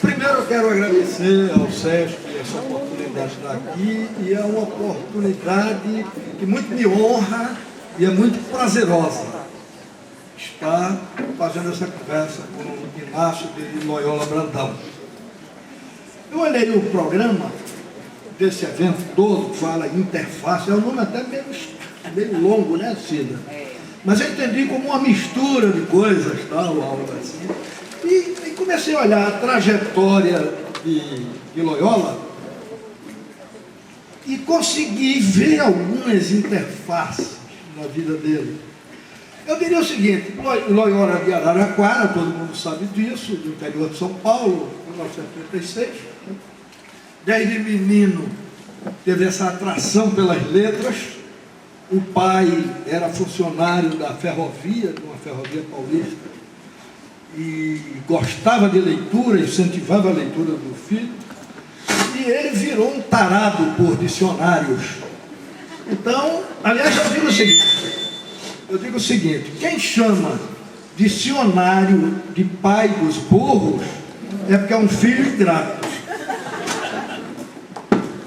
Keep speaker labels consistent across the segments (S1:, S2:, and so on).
S1: Primeiro eu quero agradecer ao SESC essa oportunidade de estar aqui, e é uma oportunidade que muito me honra e é muito prazerosa estar fazendo essa conversa com o Inácio de Loyola Brandão. Eu olhei o programa desse evento todo, que fala interface, é um nome até meio longo, né, Cida? Mas eu entendi como uma mistura de coisas, tal, algo assim. E comecei a olhar a trajetória de Loyola e consegui ver algumas interfaces na vida dele. Eu diria o seguinte: Loyola de Araraquara, todo mundo sabe disso, do interior de São Paulo, 1936. Desde menino teve essa atração pelas letras. O pai era funcionário da ferrovia, de uma ferrovia paulista, e gostava de leitura, incentivava a leitura do filho, e ele virou um tarado por dicionários. Então, aliás, eu digo o seguinte: quem chama dicionário de pai dos burros é porque é um filho ingrato.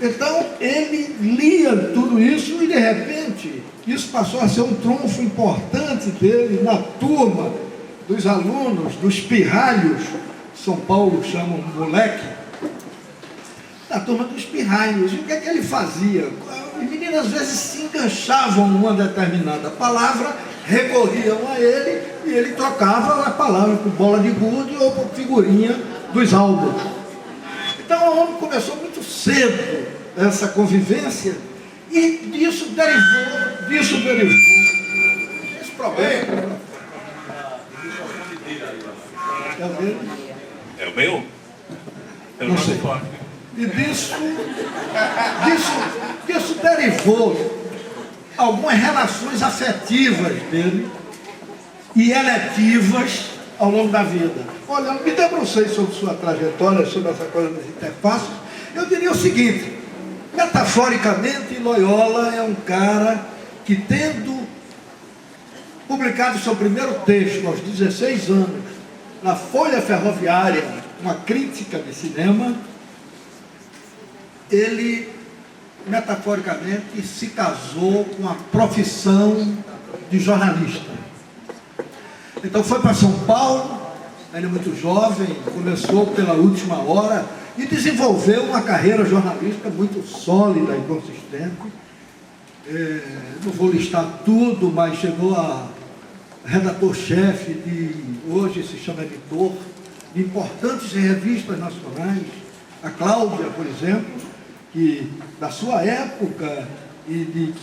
S1: Então, ele lia tudo isso e, de repente, isso passou a ser um trunfo importante dele na turma dos alunos, dos pirralhos, São Paulo chama um moleque, na turma dos pirralhos. E o que é que ele fazia? Os meninos às vezes se enganchavam numa determinada palavra, recorriam a ele e ele trocava a palavra por bola de gude ou por figurinha dos álbuns. Então o homem começou muito cedo essa convivência e disso derivou esse problema.
S2: É o meu? Eu
S1: não sei. E disso derivou algumas relações afetivas dele e eletivas ao longo da vida. Olha, me debrucei sobre sua trajetória, sobre essa coisa das interfaces. Eu diria o seguinte: metaforicamente, Loyola é um cara que, tendo publicado seu primeiro texto aos 16 anos, na Folha Ferroviária, uma crítica de cinema, ele, metaforicamente, se casou com a profissão de jornalista. Então foi para São Paulo, ainda muito jovem, começou pela última hora e desenvolveu uma carreira jornalística muito sólida e consistente. Não vou listar tudo, mas chegou a redator-chefe de, hoje se chama editor, de importantes revistas nacionais. A Cláudia, por exemplo, que da sua época e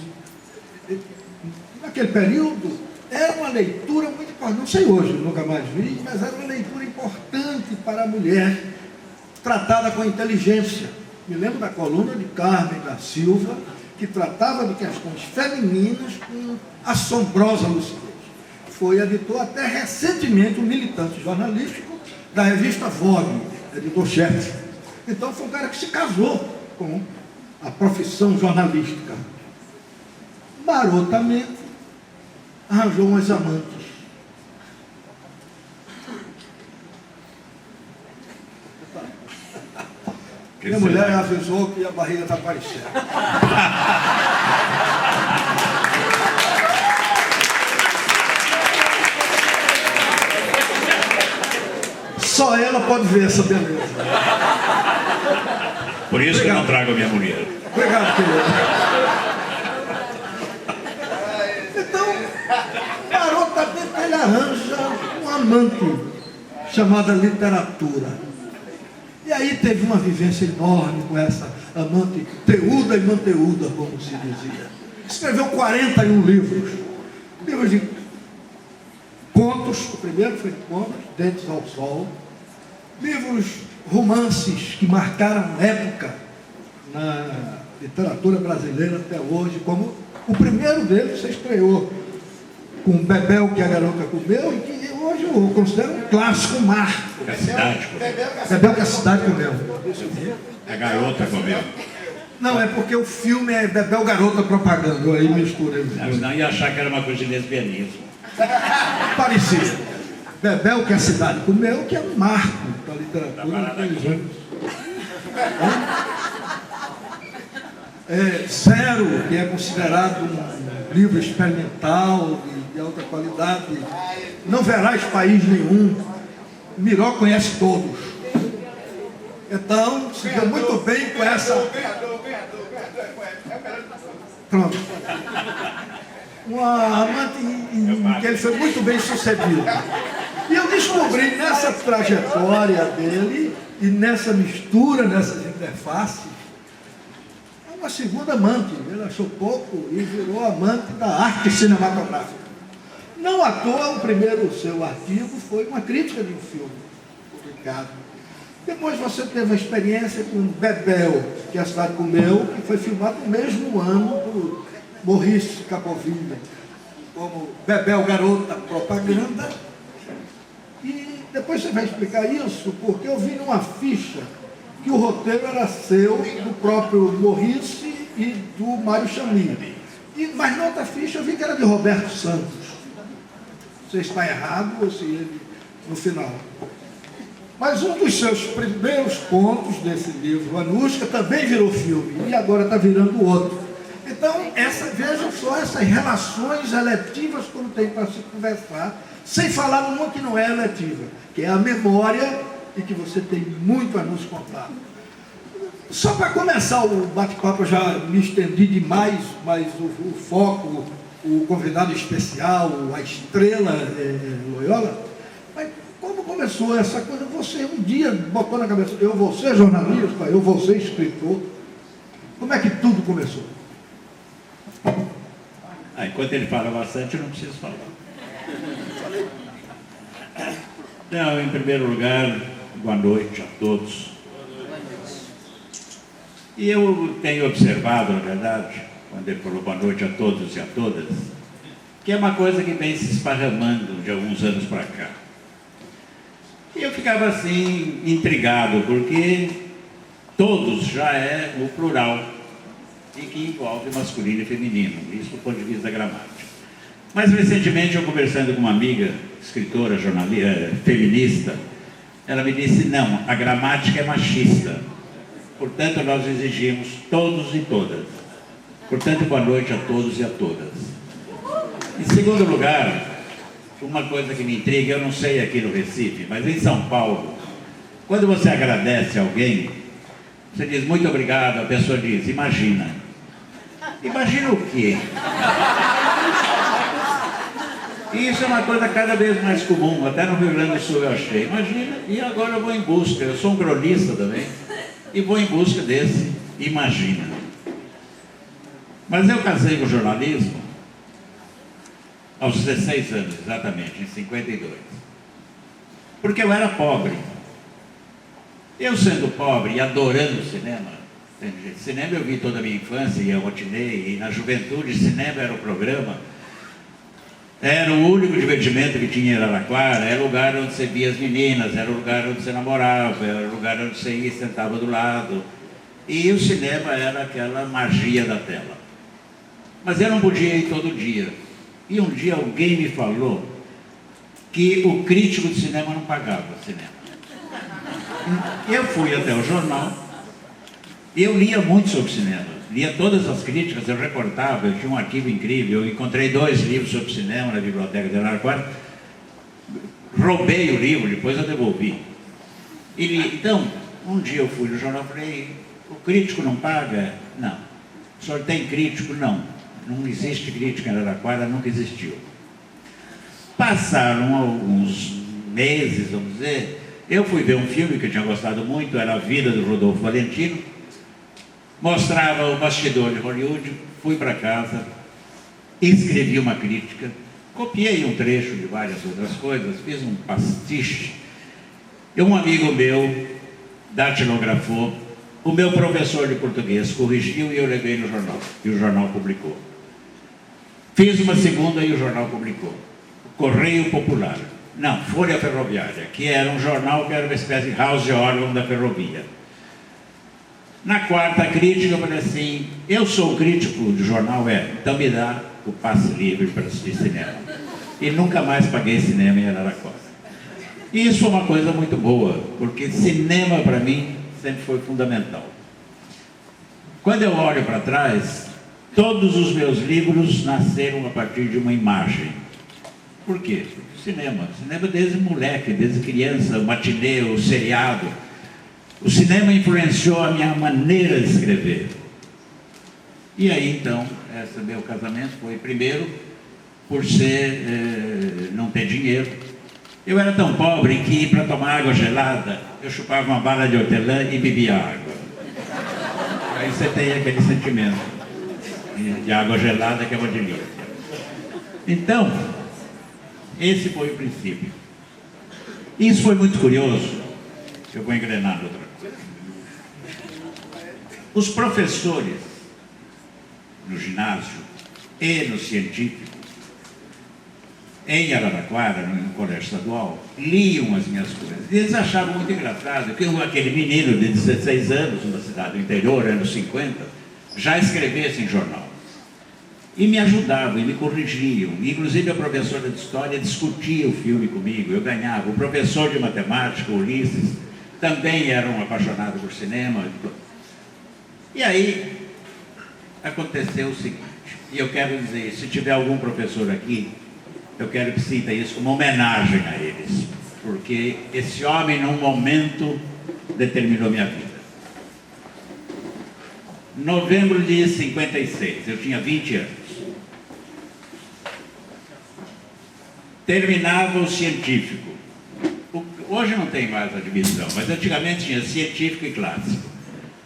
S1: naquele período era uma leitura muito importante. Não sei hoje, nunca mais vi, mas era uma leitura importante para a mulher, tratada com inteligência. Me lembro da coluna de Carmen da Silva, que tratava de questões femininas com assombrosa lucidez. Foi editor até recentemente um militante jornalístico da revista Vogue, editor-chefe. Então foi um cara que se casou com a profissão jornalística. Marotamente arranjou umas amantes. Minha mulher avisou que a barriga está aparecendo. Só ela pode ver essa beleza.
S2: Por isso que eu não trago a minha mulher.
S1: Obrigado, querido. Então, marotamente ele arranja um amante chamada literatura. E aí teve uma vivência enorme com essa amante teuda e manteuda, como se dizia. Escreveu 41 livros. Livros de contos, o primeiro foi de contos, Dentes ao Sol. Livros, romances que marcaram época na literatura brasileira até hoje, como o primeiro deles se estreou com Bebel, que a garota comeu, e que hoje eu considero um clássico marco.
S2: Que a cidade comeu.
S1: Bebel, que a cidade comeu.
S2: A garota comeu.
S1: Não, é porque o filme é Bebel Garota Propaganda, aí mistura eles dois.
S2: Não ia achar que era uma coisa de lesbianismo.
S1: Parecido. Bebel, que a cidade comeu, que é um marco da literatura naqueles anos. Zero, que é considerado um livro experimental de alta qualidade. Não verás país nenhum. Miró conhece todos. Então, se deu muito bem com essa... Pronto. Uma amante em que ele foi muito bem sucedido. E eu descobri nessa trajetória dele e nessa mistura, nessas interfaces, uma segunda amante. Ele achou pouco e virou amante da arte cinematográfica. Não à toa, o primeiro seu artigo foi uma crítica de um filme publicado. Depois você teve a experiência com Bebel, que a cidade comeu, que foi filmado no mesmo ano por Maurice Capovilla, como Bebel, garota propaganda. E depois você vai explicar isso, porque eu vi numa ficha que o roteiro era seu, do próprio Maurice e do Mário Chamie. Mas na outra ficha eu vi que era de Roberto Santos. Você está errado, ou se ele no final. Mas um dos seus primeiros contos desse livro, Anusca, também virou filme, e agora está virando outro. Então, vejam só essas relações eletivas quando tem para se conversar, sem falar numa que não é eletiva, que é a memória e que você tem muito a nos contar. Só para começar o bate-papo, eu já me estendi demais, mas o foco, o convidado especial, a estrela Loyola, mas como começou essa coisa? Você um dia botou na cabeça, eu vou ser jornalista, eu vou ser escritor. Como é que tudo começou?
S2: Enquanto ele fala bastante, eu não preciso falar. Não, em primeiro lugar, boa noite a todos. E eu tenho observado, na verdade, quando ele falou boa noite a todos e a todas, que é uma coisa que vem se esparramando de alguns anos para cá. E eu ficava assim, intrigado, porque todos já é o plural, e que envolve masculino e feminino, isso do ponto de vista da gramática. Mas recentemente, eu conversando com uma amiga, escritora, jornalista, feminista, ela me disse, não, a gramática é machista, portanto nós exigimos todos e todas. Portanto, boa noite a todos e a todas. Em segundo lugar, uma coisa que me intriga, eu não sei aqui no Recife, mas em São Paulo, quando você agradece alguém, você diz muito obrigado, a pessoa diz, imagina. Imagina o quê? E isso é uma coisa cada vez mais comum, até no Rio Grande do Sul eu achei. Imagina, e agora eu vou em busca, eu sou um cronista também, e vou em busca desse imagina. Mas eu casei com jornalismo aos 16 anos, exatamente, em 52. Porque eu era pobre. Eu sendo pobre e adorando cinema, cinema eu vi toda a minha infância e eu rotinei, e na juventude cinema era o programa, era o único divertimento que tinha em Araraquara, era o lugar onde você via as meninas, era o lugar onde você namorava, era o lugar onde você ia e sentava do lado. E o cinema era aquela magia da tela. Mas eu não podia ir todo dia. E um dia alguém me falou que o crítico de cinema não pagava cinema. Eu fui até o jornal, eu lia muito sobre cinema, lia todas as críticas, eu recortava, eu tinha um arquivo incrível, eu encontrei 2 livros sobre cinema na biblioteca de Araraquara, roubei o livro, depois eu devolvi. Então, um dia eu fui no jornal e falei, o crítico não paga? Não. O senhor tem crítico? Não. Não existe crítica em Araraquara, nunca existiu. Passaram alguns meses, vamos dizer, eu fui ver um filme que eu tinha gostado muito, era A Vida do Rodolfo Valentino, mostrava o bastidor de Hollywood, fui para casa, escrevi uma crítica, copiei um trecho de várias outras coisas, fiz um pastiche, e um amigo meu datilografou, o meu professor de português corrigiu e eu levei no jornal, e o jornal publicou. Fiz uma segunda e o jornal publicou. Correio Popular. Não, Folha Ferroviária, que era um jornal que era uma espécie de house órgão da ferrovia. Na quarta crítica eu falei assim, eu sou crítico de jornal, então me dá o passe livre para assistir cinema. E nunca mais paguei cinema em Araraquara. E isso foi uma coisa muito boa, porque cinema para mim sempre foi fundamental. Quando eu olho para trás, todos os meus livros nasceram a partir de uma imagem. Por quê? Cinema desde moleque, desde criança, o matinê, o seriado. O cinema influenciou a minha maneira de escrever. E aí então, esse meu casamento foi primeiro por não ter dinheiro. Eu era tão pobre que para tomar água gelada, eu chupava uma bala de hortelã e bebia água. Aí você tem aquele sentimento de água gelada que é uma delícia. Então, esse foi o princípio. Isso foi muito curioso. Eu vou engrenar outra coisa. Os professores no ginásio e no científico, em Araraquara, no colégio estadual, liam as minhas coisas. E eles achavam muito engraçado que aquele menino de 16 anos, numa cidade do interior, anos 50, já escrevesse em jornal. E me ajudavam, e me corrigiam. Inclusive a professora de história discutia o filme comigo, eu ganhava. O professor de matemática, Ulisses, também era um apaixonado por cinema. E aí aconteceu o seguinte, e eu quero dizer, se tiver algum professor aqui, eu quero que sinta isso como homenagem a eles, porque esse homem, num momento, determinou minha vida. Novembro de 56, eu tinha 20 anos. Terminava o científico. Hoje não tem mais a divisão, mas antigamente tinha científico e clássico.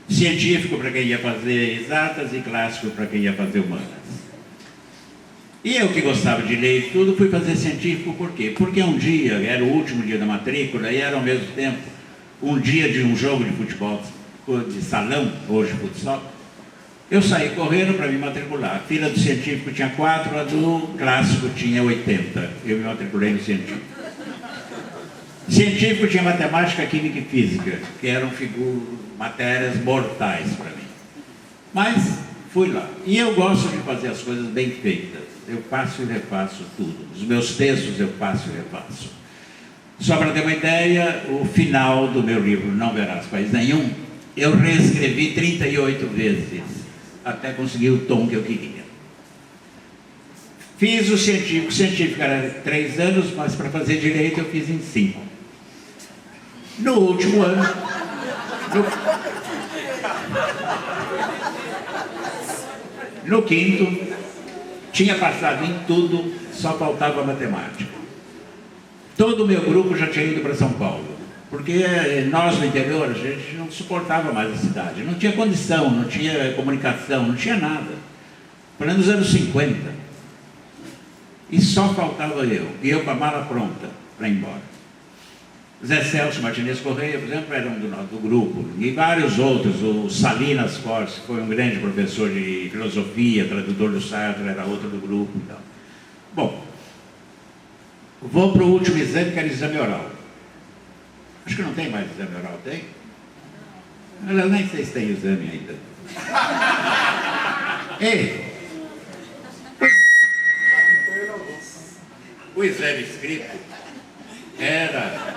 S2: Científico para quem ia fazer exatas e clássico para quem ia fazer humanas. E eu que gostava de ler e tudo, fui fazer científico por quê? Porque um dia, era o último dia da matrícula e era ao mesmo tempo um dia de um jogo de futebol, de salão, hoje futsal. Eu saí correndo para me matricular. A fila do científico tinha 4, a do clássico tinha 80. Eu me matriculei no científico. Científico tinha matemática, química e física, que eram matérias mortais para mim. Mas fui lá. E eu gosto de fazer as coisas bem feitas. Eu faço e refaço tudo. Os meus textos eu faço e refaço. Só para ter uma ideia, o final do meu livro, Não Verás País Nenhum, eu reescrevi 38 vezes, até conseguir o tom que eu queria. Fiz o científico era 3 anos, mas para fazer direito eu fiz em 5. No último ano, no quinto, tinha passado em tudo, só faltava matemática. Todo o meu grupo já tinha ido para São Paulo, porque nós no interior, a gente não suportava mais a cidade, não tinha condição, não tinha comunicação, não tinha nada. Foi nos anos 50. E só faltava eu, e eu com a mala pronta para ir embora. Zé Celso Martinez Correia, por exemplo, era um do grupo, e vários outros. O Salinas Fortes, que foi um grande professor de filosofia, tradutor do Sartre, era outro do grupo. Então. Bom, vou para o último exame, que era exame oral. Acho que não tem mais exame oral, tem? Eu nem sei se tem exame ainda. E o exame escrito era...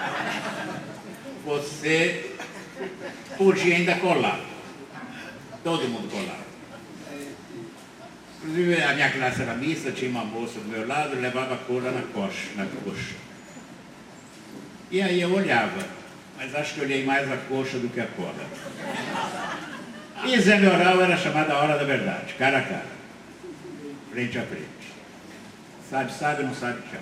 S2: Você podia ainda colar. Todo mundo colava. Inclusive a minha classe era mista, tinha uma moça do meu lado, levava cola na coxa. E aí eu olhava, mas acho que eu olhei mais a coxa do que a cola. E exame oral era chamada a hora da verdade, cara a cara, frente a frente. Sabe, não sabe, tchau.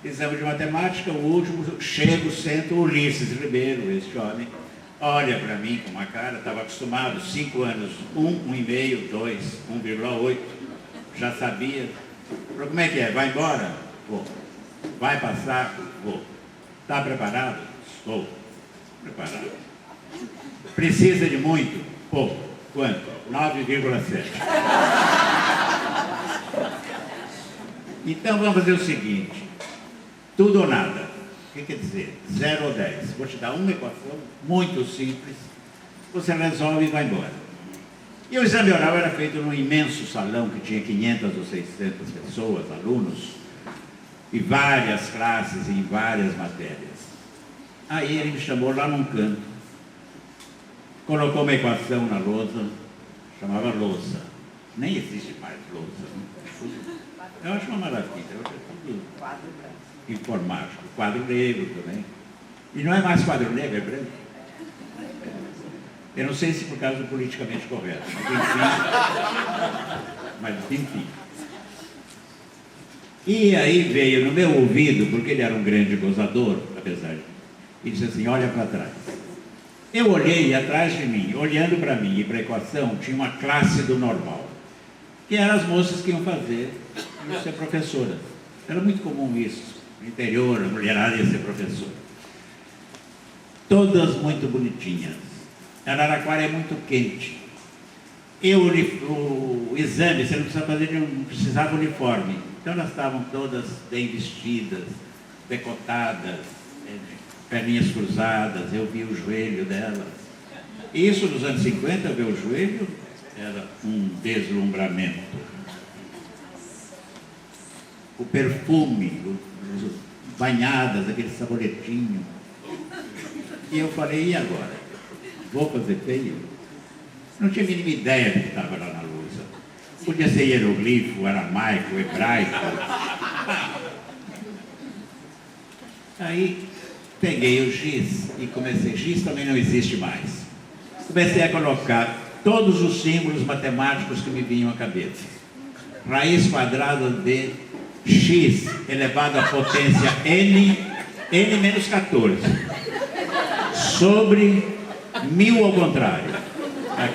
S2: Exame de matemática, o último, chego, sento, Ulisses Ribeiro, este homem, olha para mim com uma cara, estava acostumado, 5 anos, 1,5, 2, 1,8, já sabia. Falou, como é que é? Vai embora? Vou. Vai passar? Vou. Está preparado? Estou preparado. Precisa de muito? Pouco. Quanto? 9,7. Então vamos fazer o seguinte. Tudo ou nada. O que quer dizer? 0 ou 10. Vou te dar uma equação muito simples. Você resolve e vai embora. E o exame oral era feito num imenso salão que tinha 500 ou 600 pessoas, alunos. e várias classes em várias matérias. Aí ele me chamou lá num canto, colocou uma equação na lousa, chamava lousa. Nem existe mais lousa. Né? Eu acho uma maravilha. Eu acho tudo informático. Quadro negro também. E não é mais quadro negro, é branco. Eu não sei se por causa do politicamente correto, mas enfim. E aí veio no meu ouvido, porque ele era um grande gozador, apesar de... E disse assim, olha para trás. Eu olhei e atrás de mim, olhando para mim e para a equação, tinha uma classe do normal, que eram as moças que iam ser professoras. Era muito comum isso. No interior, a mulherada ia ser professora. Todas muito bonitinhas. Araraquara é muito quente. E o exame, você não precisava uniforme. Então elas estavam todas bem vestidas, decotadas, perninhas cruzadas, eu vi o joelho delas. Isso nos anos 50, ver o joelho era um deslumbramento. O perfume, banhadas, aquele saboretinho. E eu falei, e agora? Vou fazer feio? Não tinha a mínima ideia do que estava lá na lousa. Podia ser hieroglifo, aramaico, hebraico. Aí peguei o giz e comecei. Giz também não existe mais. Comecei a colocar todos os símbolos matemáticos que me vinham à cabeça. Raiz quadrada de x elevado à potência n menos 14. Sobre 1000 ao contrário.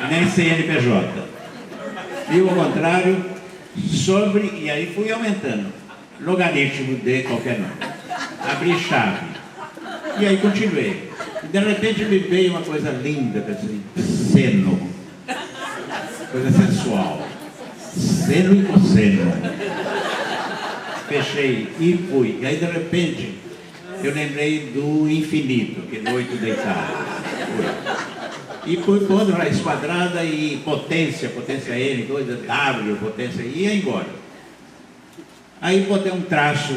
S2: Nem CNPJ. 1000 ao contrário, sobre, e aí fui aumentando. Logaritmo de qualquer nome. Abri chave. E aí continuei. E de repente me veio uma coisa linda, assim, seno. Coisa sensual. Seno e cosseno. Fechei e fui. E aí de repente eu lembrei do infinito, aquele 8 deitado. E fui pondo raiz quadrada e potência N, coisa W, potência, e ia embora. Aí botei um traço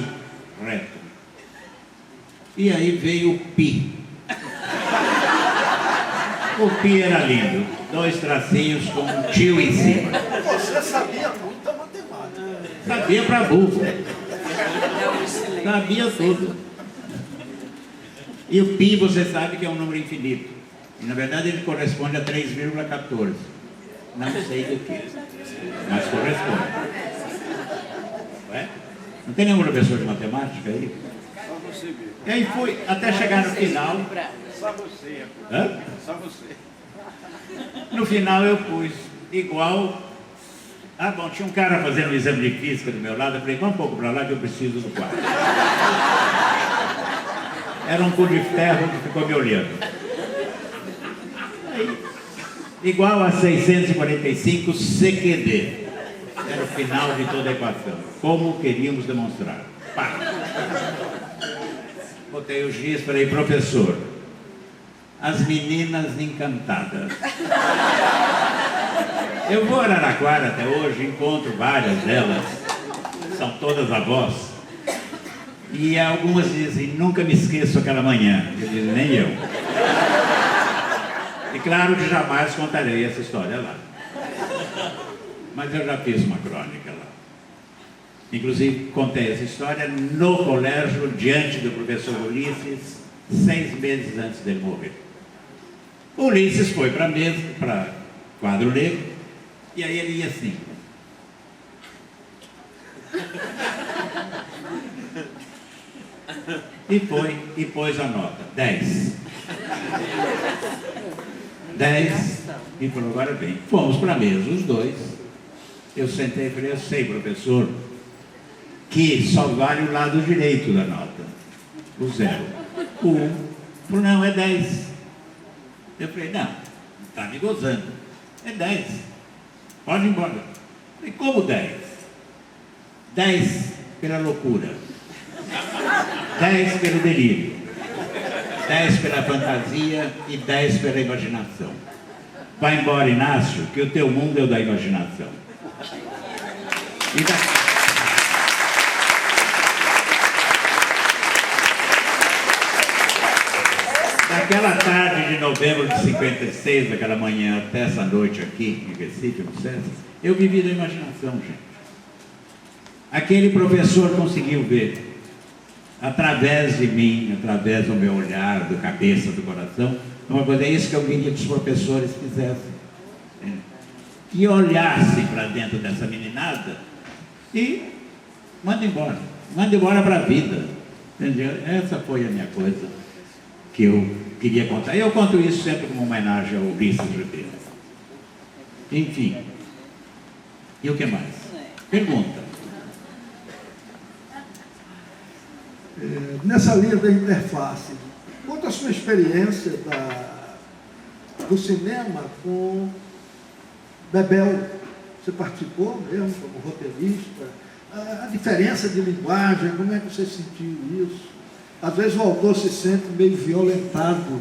S2: reto. E aí veio o pi. O pi era lindo. 2 tracinhos com um tio em cima.
S1: Você sabia muita matemática.
S2: Sabia pra burro. Sabia tudo. E o pi, você sabe que é um número infinito. E, na verdade, ele corresponde a 3,14. Não sei do que, mas corresponde. Ué? Não tem nenhum professor de matemática aí?
S3: Só você mesmo.
S2: E aí fui até chegar no final.
S3: Só você.
S2: Hã?
S3: Só você.
S2: No final eu pus igual. Ah, bom, tinha um cara fazendo um exame de física do meu lado. Eu falei, vamos um pouco para lá que eu preciso do quadro. Era um cu de ferro que ficou me olhando. Igual a 645 CQD. Era o final de toda a equação. Como queríamos demonstrar. Pá. Botei o giz, falei, professor, as meninas encantadas. Eu vou a Araraquara até hoje, encontro várias delas. São todas avós. E algumas dizem, nunca me esqueço aquela manhã. Eu digo, nem eu. E claro que jamais contarei essa história lá. Mas eu já fiz uma crônica lá. Inclusive, contei essa história no colégio, diante do professor Ulisses, 6 meses antes dele morrer. O Ulisses foi para a mesa, para quadro negro, e aí ele ia assim. E foi, e pôs a nota, 10. 10, e falou, agora bem, fomos para a mesa, os dois. Eu sentei e falei, eu sei, professor, que só vale o lado direito da nota, o 0. O 1, falou, não, é 10. Eu falei, não, está me gozando, é 10, pode ir embora. Eu falei, como 10? 10 pela loucura, 10 pelo delírio, 10 pela fantasia e 10 pela imaginação. Vai embora, Inácio, que o teu mundo é o da imaginação. E Daquela tarde de novembro de 56, daquela manhã até essa noite aqui em Recife, no César, eu vivi da imaginação, gente. Aquele professor conseguiu ver, através de mim, através do meu olhar, do cabeça, do coração, uma coisa, é isso que eu queria que os professores fizessem. Que olhassem para dentro dessa meninada e manda embora para a vida. Entendeu? Essa foi a minha coisa que eu queria contar. Eu conto isso sempre como homenagem ao Ulisses Ribeiro. Enfim. E o que mais? Pergunta.
S1: Nessa linha da interface, conta a sua experiência do cinema com Bebel. Você participou mesmo como roteirista? A diferença de linguagem, como é que você sentiu isso? Às vezes o autor se sente meio violentado,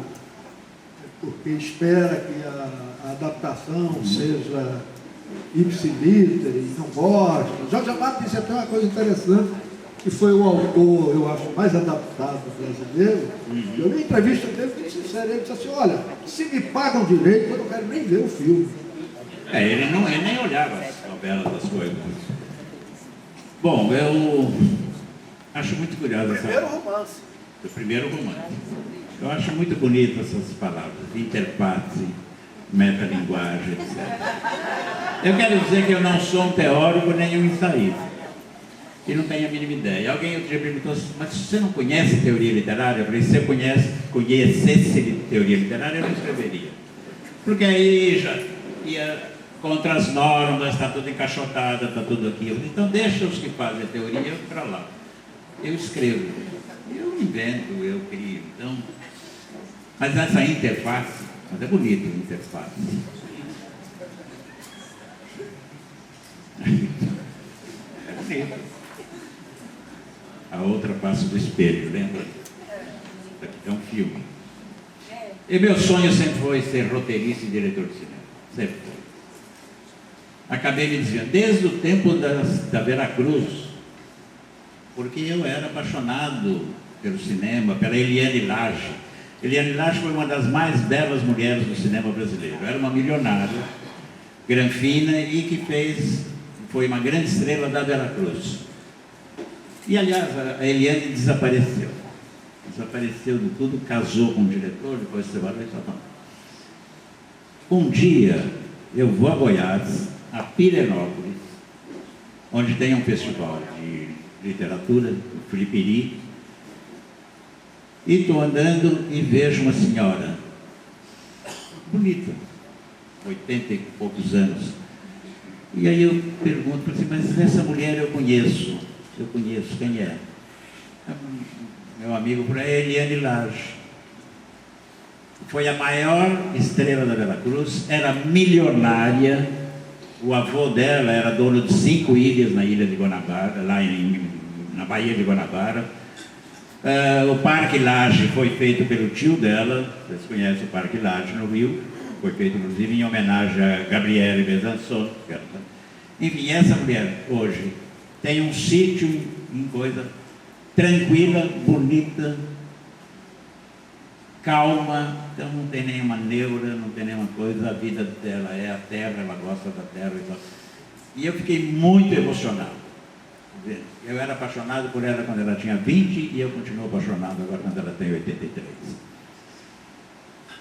S1: porque espera que a adaptação seja ipsiliter e não gosta. Jorge Amado disse até uma coisa interessante, que foi o autor, eu acho, mais adaptado brasileiro. Eu li entrevista dele, bem sincero, ele disse assim, olha, se me pagam direito, eu não quero nem ver o filme.
S2: Ele nem olhava as novelas das coisas. Bom, eu acho muito curioso o primeiro romance. Eu acho muito bonito essas palavras, interface, metalinguagem, etc. Eu quero dizer que eu não sou um teórico nem um ensaísta. E não tenho a mínima ideia. Alguém outro dia perguntou assim, mas você não conhece teoria literária? Eu falei, se eu conhecesse teoria literária, eu não escreveria. Porque aí já ia contra as normas, está tudo encaixotado, está tudo aquilo. Então deixa os que fazem a teoria para lá. Eu escrevo, eu invento, eu crio. Então, mas essa interface, mas é bonito a interface. É bonito. A outra passa do espelho, lembra? Aqui é um filme. E meu sonho sempre foi ser roteirista e diretor de cinema. Sempre foi. Acabei me desviando desde o tempo da Veracruz, porque eu era apaixonado pelo cinema, pela Eliane Lage. Eliane Lage foi uma das mais belas mulheres do cinema brasileiro. Era uma milionária, granfina, e que foi uma grande estrela da Veracruz. E, aliás, a Eliane desapareceu. Desapareceu de tudo, casou com o diretor, depois se separou e só não. Um dia, eu vou a Goiás, a Pirenópolis, onde tem um festival de literatura, o Filipiri, e estou andando e vejo uma senhora bonita, 80 e poucos anos. E aí eu pergunto assim, mas essa mulher eu conheço, quem é? Meu amigo por aí, Eliane Lage. Foi a maior estrela da Veracruz, era milionária. O avô dela era dono de 5 ilhas na ilha de Guanabara, lá na Baía de Guanabara. O Parque Lage foi feito pelo tio dela, vocês conhecem o Parque Lage no Rio, foi feito inclusive em homenagem a Gabriele Besançon. Enfim, essa mulher hoje tem um sítio em coisa tranquila, bonita, calma, então não tem nenhuma neura, não tem nenhuma coisa, a vida dela é a terra, ela gosta da terra e tal. E eu fiquei muito emocionado. Eu era apaixonado por ela quando ela tinha 20 e eu continuo apaixonado agora quando ela tem 83.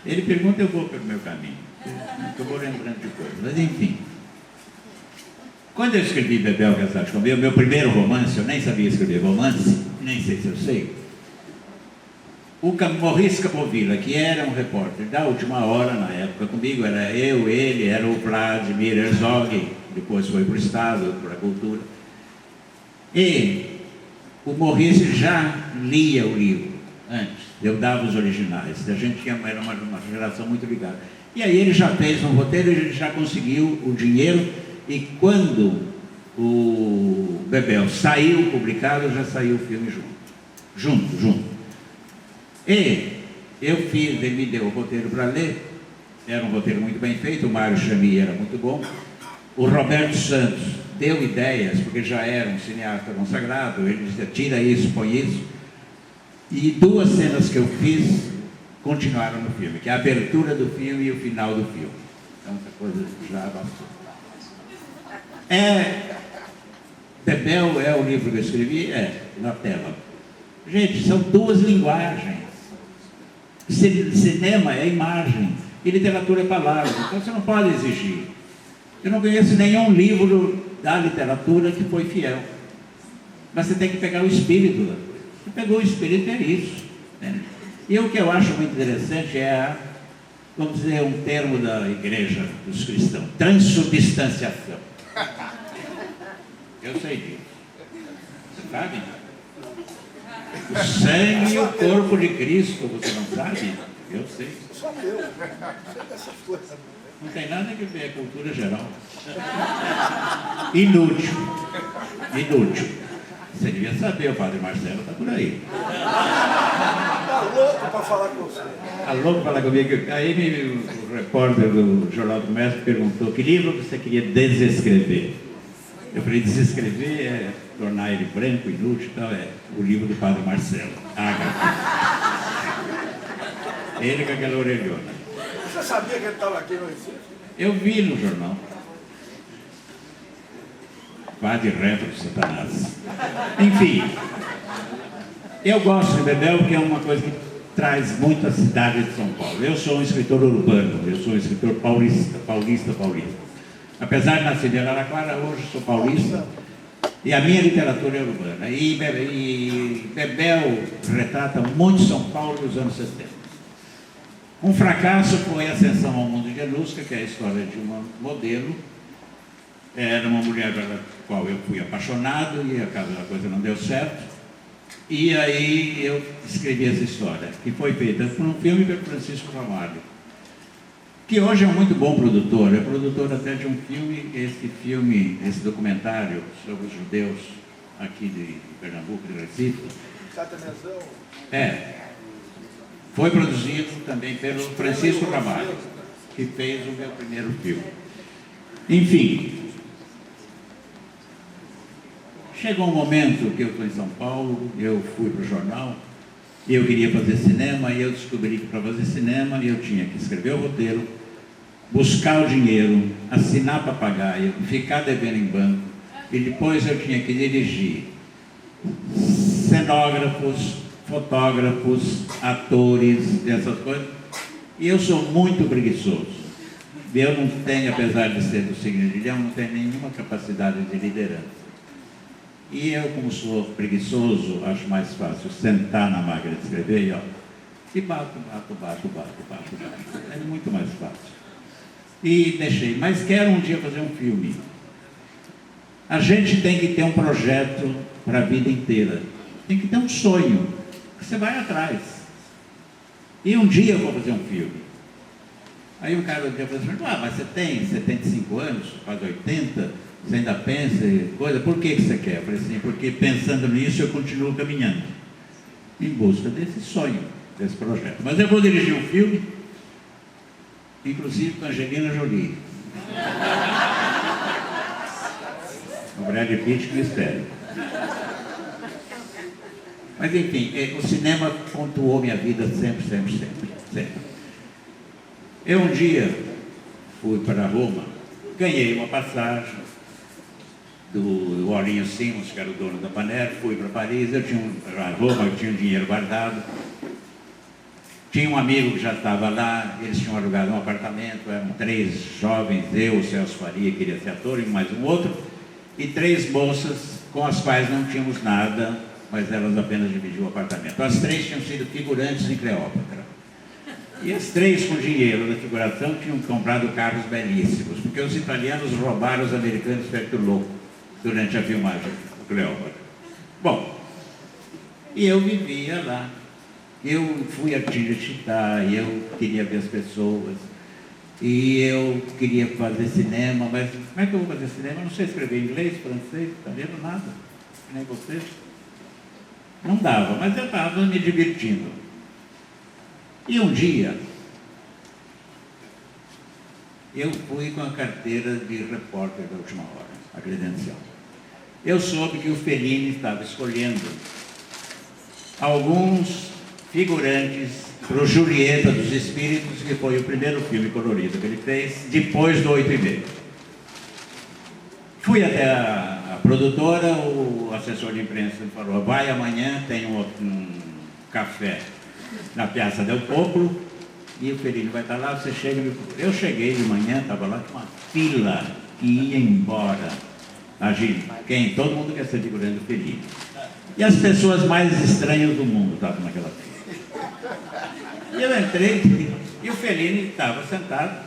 S2: Ele pergunta, eu vou pelo meu caminho. Eu vou lembrando de coisas, mas enfim. Quando eu escrevi Bebel Casado com meu primeiro romance, eu nem sabia escrever romance, nem sei se eu sei. O Maurice Capovilla, que era um repórter da Última Hora na época comigo, era eu, ele, era o Vladimir Herzog, depois foi para o Estado, para a Cultura. E o Maurice já lia o livro antes, eu dava os originais, a gente era uma geração muito ligada. E aí ele já fez um roteiro, ele já conseguiu o dinheiro, e quando o Bebel saiu publicado, já saiu o filme junto. E eu fiz, ele me deu o roteiro para ler, era um roteiro muito bem feito, o Mário Chami era muito bom, o Roberto Santos deu ideias, porque já era um cineasta consagrado, ele disse, tira isso, põe isso, e 2 cenas que eu fiz, continuaram no filme, que é a abertura do filme e o final do filme. Então essa coisa já avançou. Bebel é o livro que eu escrevi? Na tela. Gente, são duas linguagens. Cinema é imagem e literatura é palavra. Então você não pode exigir. Eu não conheço nenhum livro da literatura que foi fiel. Mas você tem que pegar o espírito da coisa. Você pegou o espírito, é isso. Né? E o que eu acho muito interessante é, vamos dizer, um termo da igreja dos cristãos, transubstanciação. Eu sei disso. Você sabe? O sangue e o corpo de Cristo, você não sabe? Eu sei.
S1: Só eu, sei dessas coisas.
S2: Não tem nada a ver, é cultura geral. Inútil. Inútil. Você devia saber, o padre Marcelo está por aí.
S1: Está louco para falar com você.
S2: Está louco para falar comigo. Aí o repórter do Jornal do Mestre perguntou que livro você queria desescrever. Eu falei, desescrever é tornar ele branco, inútil, então é o livro do padre Marcelo. Ele com aquela orelhona.
S1: Você sabia que ele estava aqui no Recife?
S2: Eu vi no jornal. Vá de reto de Satanás. Enfim, eu gosto de Bebel porque é uma coisa que traz muito a cidade de São Paulo. Eu sou um escritor urbano, eu sou um escritor paulista. Apesar de nascer em Araraquara, hoje sou paulista e a minha literatura é urbana. E Bebel retrata muito São Paulo nos anos 70. Um fracasso foi a Ascensão ao Mundo de Anuska, que é a história de uma modelo. Era uma mulher pela qual eu fui apaixonado e a coisa não deu certo. E aí eu escrevi essa história, que foi feita por um filme pelo Francisco Ramalho, que hoje é um muito bom produtor, é produtor até de um filme, esse documentário sobre os judeus aqui de Pernambuco, de Recife. Foi produzido também pelo Francisco Ramalho, que fez o meu primeiro filme. Enfim, chegou um momento que eu estou em São Paulo, eu fui para o jornal, e eu queria fazer cinema, e eu descobri que para fazer cinema eu tinha que escrever o roteiro, buscar o dinheiro, assinar papagaio, ficar devendo em banco, e depois eu tinha que dirigir cenógrafos, fotógrafos, atores, essas coisas, e eu sou muito preguiçoso. Eu não tenho, apesar de ser do signo de Leão, não tenho nenhuma capacidade de liderança. E eu, como sou preguiçoso, acho mais fácil sentar na máquina de escrever e bato. É muito mais fácil. E deixei, mas quero um dia fazer um filme. A gente tem que ter um projeto para a vida inteira. Tem que ter um sonho, que você vai atrás. E um dia eu vou fazer um filme. Aí o cara falou assim, mas você tem 75 anos, quase 80, você ainda pensa em coisa, por que você quer? Eu falei assim, porque pensando nisso eu continuo caminhando, em busca desse sonho, desse projeto. Mas eu vou dirigir um filme, inclusive com a Angelina Jolie. O Brad Pitt, mistério. Mas enfim, o cinema pontuou minha vida sempre. Eu um dia fui para Roma, ganhei uma passagem do Olinho Simons, que era o dono da Panera, fui para Paris, Roma, eu tinha um dinheiro guardado. Tinha um amigo que já estava lá, eles tinham alugado um apartamento, eram 3 jovens, eu, o Celso Faria, que queria ser ator, e mais um outro, e 3 moças com as quais não tínhamos nada, mas elas apenas dividiam o apartamento. As 3 tinham sido figurantes em Cleópatra. E as 3 com dinheiro da figuração tinham comprado carros belíssimos, porque os italianos roubaram os americanos feito louco durante a filmagem do Cleópatra. Bom, e eu vivia lá. Eu fui a Tinetitá, e eu queria ver as pessoas, e eu queria fazer cinema, mas como é que eu vou fazer cinema? Eu não sei escrever inglês, francês, italiano, nada, nem vocês. Não dava, mas eu estava me divertindo. E um dia, eu fui com a carteira de repórter da Última Hora, a credencial. Eu soube que o Fellini estava escolhendo alguns figurantes para o Julieta dos Espíritos, que foi o primeiro filme colorido que ele fez, depois do 8,5. Fui até a produtora, o assessor de imprensa falou, vai amanhã, tem um café na Piazza del Popolo, e o Fellini vai estar lá, você chega. Eu cheguei de manhã, estava lá com uma fila que ia embora. Imagina, todo mundo quer ser figurante do Fellini. E as pessoas mais estranhas do mundo estavam naquela fila. E eu entrei, e o Fellini estava sentado,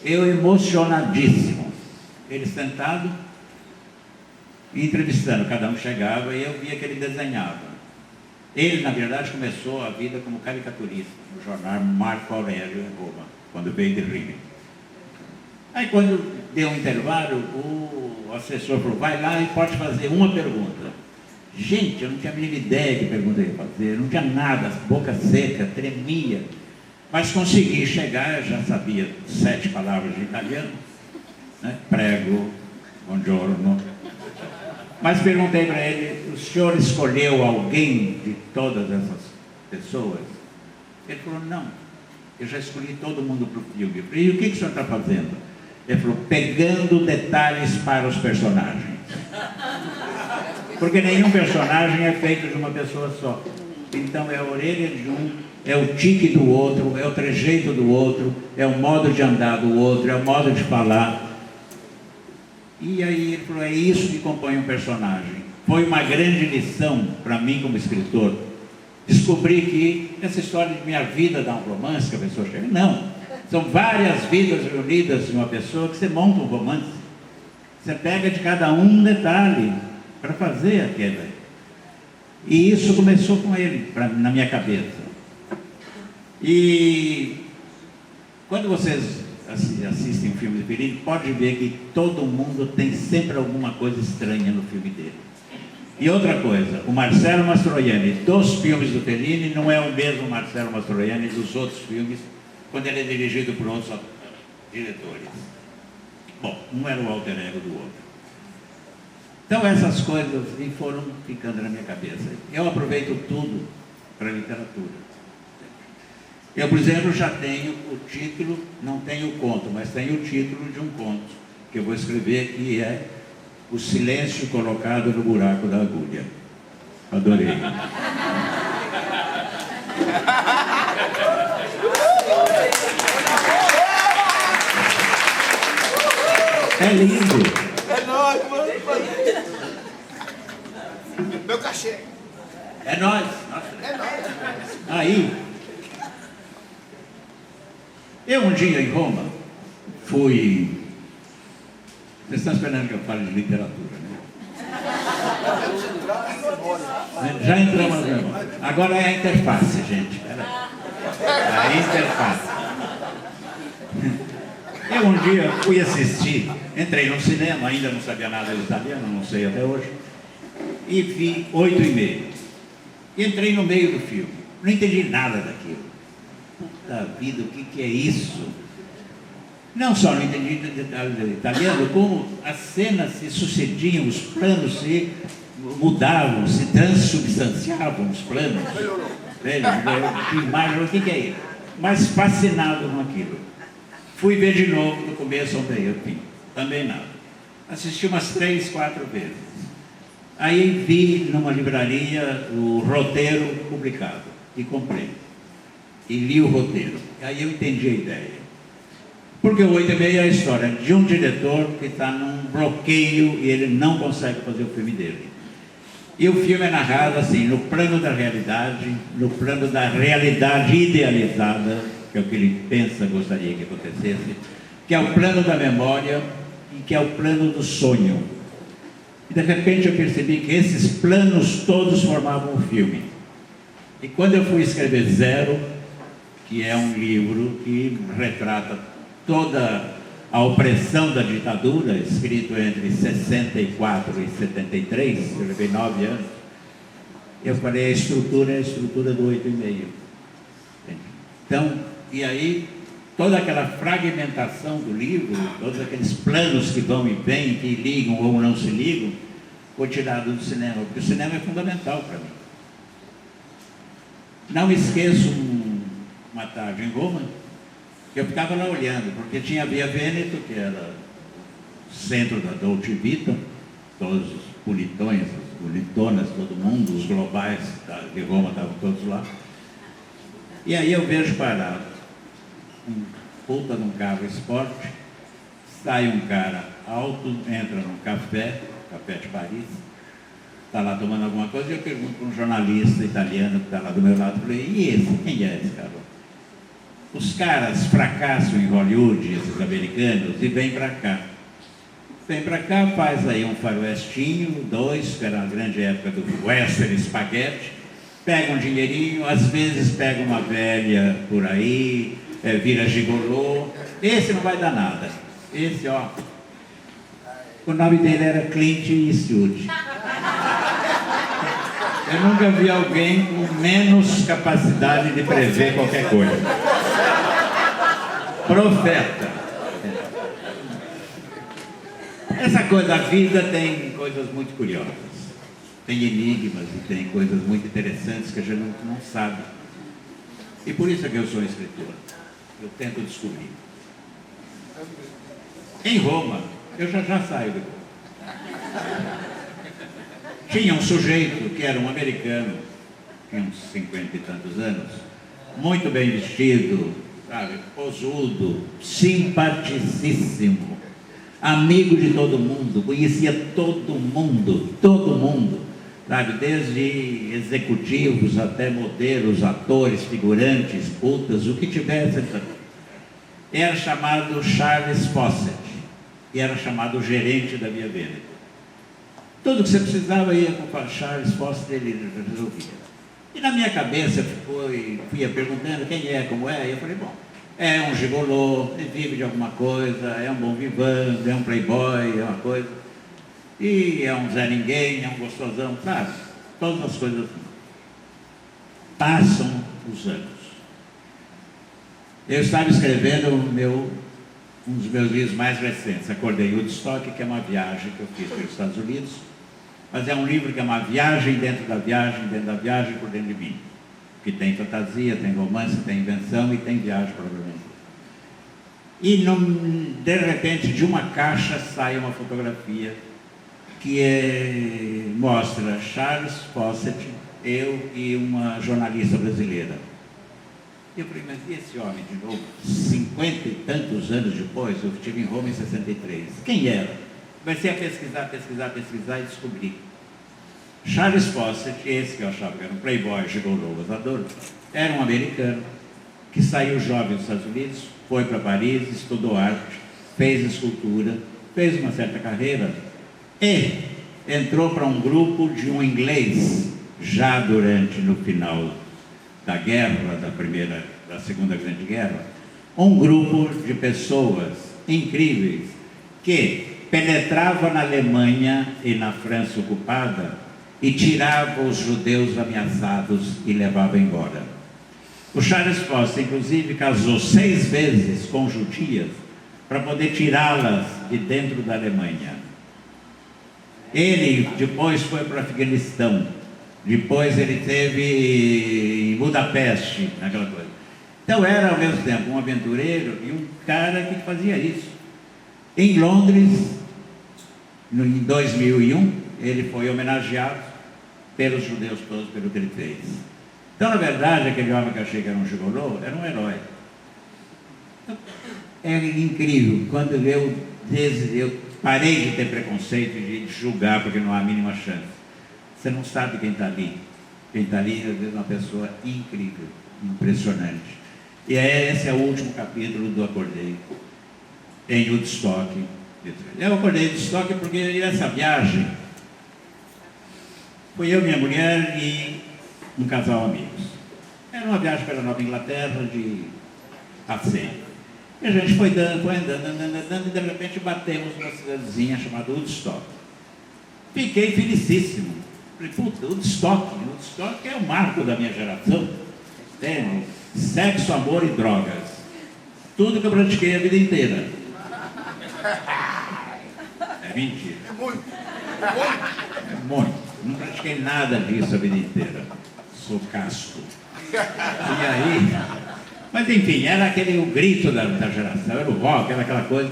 S2: eu emocionadíssimo. Ele sentado, entrevistando, cada um chegava e eu via que ele desenhava. Ele, na verdade, começou a vida como caricaturista no jornal Marco Aurélio em Roma, quando veio de Rio. Aí, quando deu um intervalo, o assessor falou, vai lá e pode fazer uma pergunta. Gente, eu não tinha a mínima ideia que pergunta ia fazer, não tinha nada, boca seca, tremia. Mas consegui chegar, já sabia 7 palavras de italiano, né? Prego, buongiorno. Mas perguntei para ele, o senhor escolheu alguém de todas essas pessoas? Ele falou, não, eu já escolhi todo mundo para o filme. Eu falei, e o que o senhor está fazendo? Ele falou, pegando detalhes para os personagens. Porque nenhum personagem é feito de uma pessoa só. Então é a orelha de um, é o tique do outro, é o trejeito do outro, é o modo de andar do outro, é o modo de falar. E aí ele falou, é isso que compõe um personagem. Foi uma grande lição para mim como escritor. Descobri que essa história de minha vida dá um romance, que a pessoa chega. Não, são várias vidas reunidas em uma pessoa que você monta um romance. Você pega de cada um detalhe para fazer aquela. E isso começou com ele, na minha cabeça. E quando vocês assistem filme de Fellini, pode ver que todo mundo tem sempre alguma coisa estranha no filme dele. E outra coisa, o Marcello Mastroianni dos filmes do Fellini não é o mesmo Marcello Mastroianni dos outros filmes, quando ele é dirigido por outros diretores. Bom, um era o alter ego do outro. Então essas coisas foram ficando na minha cabeça. Eu aproveito tudo para a literatura. Eu, por exemplo, já tenho o título, não tenho o conto, mas tenho o título de um conto que eu vou escrever, que é O Silêncio Colocado no Buraco da Agulha. Adorei. É lindo.
S3: É nóis, mano. Meu cachê.
S2: É nóis.
S3: É nóis.
S2: Aí, eu um dia em Roma fui... Vocês estão esperando que eu fale de literatura, né? Já entramos na memória. Agora é a interface, gente. A interface. Eu um dia fui assistir, entrei no cinema, ainda não sabia nada de italiano, não sei até hoje, e vi 8,5. E entrei no meio do filme. Não entendi nada daquilo. Puta vida, o que é isso? Não só não entendi italiano, como as cenas se sucediam, os planos se mudavam, se transubstanciavam, os planos. Que imagem, o que é isso? Mas fascinado com aquilo. Fui ver de novo, do começo ao meio, fim. Também nada. Assisti umas 3, 4 vezes. Aí vi numa livraria o roteiro publicado e comprei. E li o roteiro. Aí eu entendi a ideia. Porque o 8,5 é a história de um diretor que está num bloqueio e ele não consegue fazer o filme dele. E o filme é narrado assim, no plano da realidade, no plano da realidade idealizada, que é o que ele pensa, gostaria que acontecesse, que é o plano da memória e que é o plano do sonho. E de repente eu percebi que esses planos todos formavam um filme. E quando eu fui escrever Zero, que é um livro que retrata toda a opressão da ditadura, escrito entre 64 e 73, eu levei 9 anos, eu falei, a estrutura é a estrutura do 8,5. Então, e aí, toda aquela fragmentação do livro, todos aqueles planos que vão e vêm, que ligam ou não se ligam, foi tirado do cinema, porque o cinema é fundamental para mim. Não esqueço uma tarde em Roma, que eu ficava lá olhando, porque tinha a Via Vêneto, que era o centro da Dolce Vita, todos os bonitões, as bonitonas, todo mundo, os globais de Roma estavam todos lá. E aí eu vejo parado um puta num carro esporte, sai um cara alto, entra num café de Paris, está lá tomando alguma coisa, e eu pergunto para um jornalista italiano que está lá do meu lado, falei, e esse? Quem é esse cara? Os caras fracassam em Hollywood, esses americanos, e vêm para cá. Vem para cá, faz aí um faroestinho, 2, que era a grande época do western spaghetti, pega um dinheirinho, às vezes pega uma velha por aí, vira gigolô. Esse não vai dar nada. Esse, ó, o nome dele era Clint Eastwood. Eu nunca vi alguém com menos capacidade de prever qualquer coisa. Profeta. Essa coisa da vida tem coisas muito curiosas. Tem enigmas e tem coisas muito interessantes que a gente não sabe. E por isso é que eu sou escritor. Eu tento descobrir. Em Roma, eu já saio de Roma. Tinha um sujeito que era um americano, tinha uns 50 e tantos anos, muito bem vestido, sabe, posudo, simpaticíssimo, amigo de todo mundo, conhecia todo mundo, sabe, desde executivos até modelos, atores, figurantes, putas, o que tivesse. Era chamado Charles Fawcett e era chamado gerente da Via Vêneto. Tudo que você precisava ia com o Charles Fawcett, ele resolvia. E na minha cabeça fui perguntando quem é, como é, e eu falei, bom, é um gigolô, ele vive de alguma coisa, é um bom vivant, é um playboy, é uma coisa, e é um Zé Ninguém, é um gostosão, sabe? Todas as coisas assim. Passam os anos. Eu estava escrevendo um dos meus livros mais recentes, Acordei Woodstock, que é uma viagem que eu fiz pelos Estados Unidos, mas é um livro que é uma viagem dentro da viagem por dentro de mim, que tem fantasia, tem romance, tem invenção e tem viagem provavelmente. E de repente de uma caixa sai uma fotografia que mostra Charles Fawcett, eu e uma jornalista brasileira. E eu falei, mas e esse homem de novo? 50 e tantos anos depois, eu estive em Roma em 63. Quem era? Comecei a pesquisar e descobri. Charles Fawcett, esse que eu achava que era um playboy, gigolô, gozador, era um americano que saiu jovem dos Estados Unidos, foi para Paris, estudou arte, fez escultura, fez uma certa carreira e entrou para um grupo de um inglês, já no final da guerra, da Segunda Grande Guerra, um grupo de pessoas incríveis que penetrava na Alemanha e na França ocupada e tirava os judeus ameaçados e levava embora. O Charles Fawcett, inclusive, casou 6 vezes com judias para poder tirá-las de dentro da Alemanha. Ele depois foi para o Afeganistão, depois ele esteve em Budapeste, naquela coisa. Então era ao mesmo tempo um aventureiro e um cara que fazia isso. Em Londres, em 2001, ele foi homenageado pelos judeus todos pelo que ele fez. Então, na verdade, aquele homem que eu achei que era um gigolô, era um herói. É incrível, quando eu parei de ter preconceito e de julgar porque não há a mínima chance. Você não sabe quem está ali. Quem está ali, às vezes, é uma pessoa incrível, impressionante. E esse é o último capítulo do Acordei, em Woodstock. Eu acordei em Woodstock porque nessa viagem, fui eu, minha mulher e um casal amigos. Era uma viagem pela Nova Inglaterra de passeio. E a gente foi andando, e de repente batemos numa cidadezinha chamada Woodstock. Fiquei felicíssimo. Falei, puta, Woodstock é o marco da minha geração. Tem sexo, amor e drogas. Tudo que eu pratiquei a vida inteira. É mentira.
S3: É muito.
S2: É muito. Não pratiquei nada disso a vida inteira. Sou casto. E aí, mas enfim, era o grito da geração, era o rock, era aquela coisa.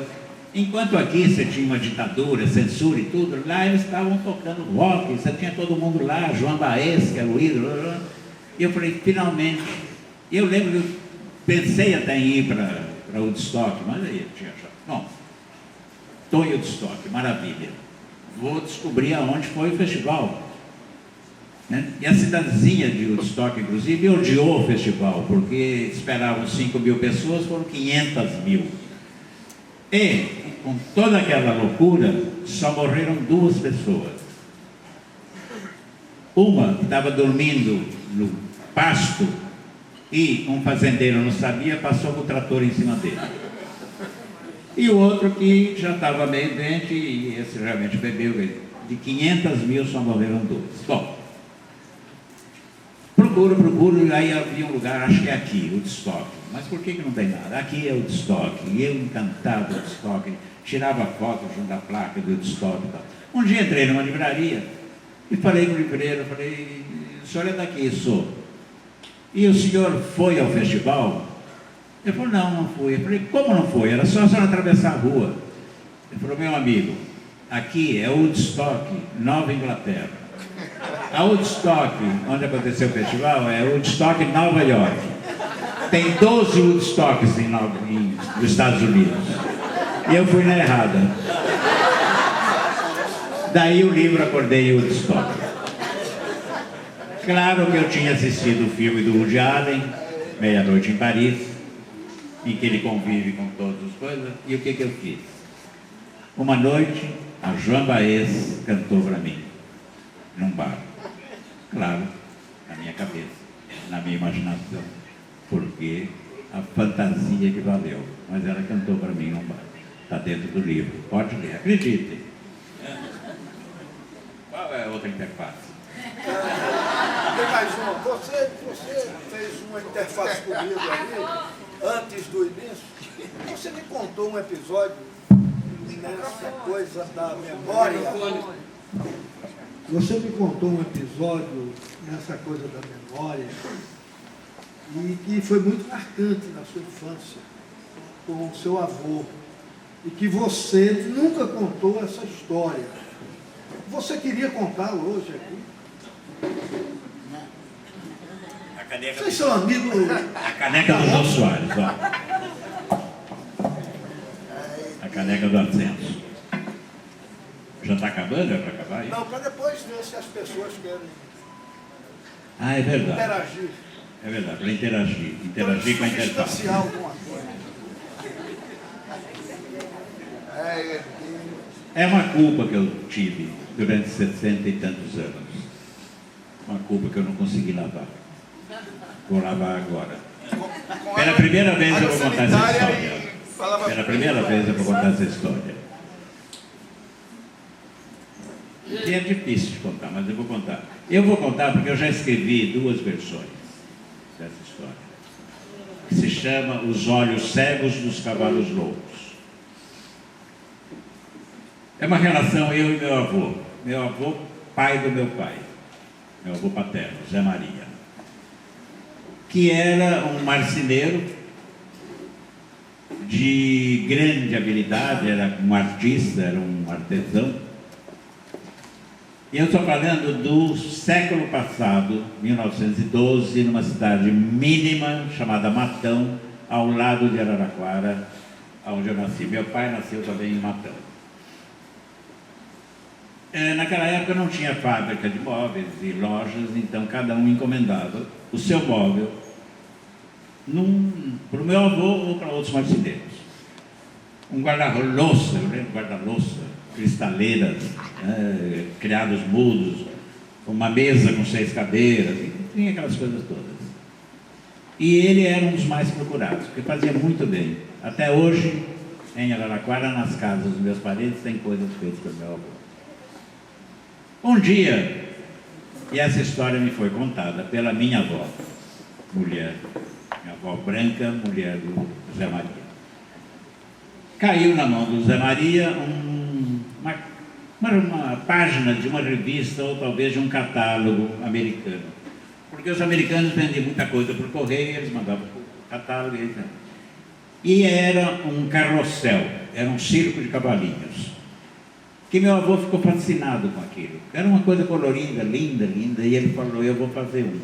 S2: Enquanto aqui você tinha uma ditadura, censura e tudo, lá eles estavam tocando rock, você tinha todo mundo lá, João Baez, que era o ídolo. E eu falei, finalmente. E eu lembro que eu pensei até em ir para Woodstock, mas aí eu tinha achado. Bom, estou em Woodstock, maravilha. Vou descobrir aonde foi o festival. Né? E a cidadezinha de Woodstock, inclusive, odiou o festival, porque esperavam 5.000 pessoas, foram 500.000. E, com toda aquela loucura, só morreram 2 pessoas. Uma que estava dormindo no pasto e um fazendeiro não sabia, passou com o trator em cima dele. E o outro que já estava meio doente e esse realmente bebeu. De 500.000 só morreram 2. Bom, procuro, e aí havia um lugar, acho que é aqui, Woodstock. Mas por que não tem nada? Aqui é Woodstock, e eu encantado Woodstock, tirava foto junto à placa do Woodstock e tal. Um dia entrei numa livraria e falei com o livreiro, o senhor é daqui, sou. E o senhor foi ao festival? Ele falou, não fui. Eu falei, como não foi? Era só a senhora atravessar a rua. Ele falou, meu amigo, aqui é Woodstock, Nova Inglaterra. A Woodstock, onde aconteceu o festival, é Woodstock, Nova York. Tem 12 Woodstocks nos Estados Unidos. E eu fui na errada. Daí o livro Acordei em Woodstock. Claro que eu tinha assistido o filme do Woody Allen, Meia-Noite em Paris, em que ele convive com todas as coisas. E o que eu fiz? Uma noite, a Joan Baez cantou para mim, num bar. Claro, na minha cabeça, na minha imaginação, porque a fantasia que valeu. Mas ela cantou para mim num bar. Está dentro do livro. Pode ler, acreditem. Qual é a outra interface?
S1: Tem mais uma. Você fez uma interface comigo ali, antes do início. Você me contou um episódio nessa coisa da memória. Você me contou um episódio nessa coisa da memória e que foi muito marcante na sua infância, com o seu avô, e que você nunca contou essa história. Você queria contar hoje aqui?
S2: A caneca
S1: Vocês são amigos?
S2: A caneca do João Soares, ó. A caneca do Ascenso. Já está acabando? É para acabar aí?
S1: Não, para depois ver se as pessoas querem
S2: Ah, é verdade.
S1: interagir.
S2: É verdade, para interagir com a interface.
S1: Distanciar alguma coisa.
S2: É uma culpa que eu tive durante 60 e tantos anos. Uma culpa que eu não consegui lavar. Vou lavar agora. Pela primeira vez eu vou contar essa história. Pela primeira vez eu vou contar essa história. E é difícil de contar, mas eu vou contar. Eu vou contar porque eu já escrevi 2 versões dessa história. Que se chama Os Olhos Cegos dos Cavalos Loucos. É uma relação eu e meu avô. Meu avô, pai do meu pai. Meu avô paterno, Zé Maria. Que era um marceneiro de grande habilidade, era um artista, era um artesão. E eu estou falando do século passado, 1912, numa cidade mínima chamada Matão, ao lado de Araraquara, onde eu nasci. Meu pai nasceu também em Matão. Naquela época não tinha fábrica de móveis e lojas, então cada um encomendava o seu móvel para o meu avô ou para outros marceneiros. Um guarda-louça, eu lembro, guarda-louça, cristaleiras, criados mudos, uma mesa com 6 cadeiras, tinha aquelas coisas todas. E ele era um dos mais procurados, porque fazia muito bem. Até hoje, em Araraquara, nas casas dos meus parentes, tem coisas feitas pelo meu avô. Um dia, e essa história me foi contada pela minha avó, mulher, minha avó branca, mulher do Zé Maria. Caiu na mão do Zé Maria uma página de uma revista ou talvez de um catálogo americano. Porque os americanos vendiam muita coisa por correio, eles mandavam por catálogo. E era um carrossel, era um circo de cavalinhos. Que meu avô ficou fascinado com aquilo. Era uma coisa colorida, linda, linda, e ele falou, eu vou fazer um.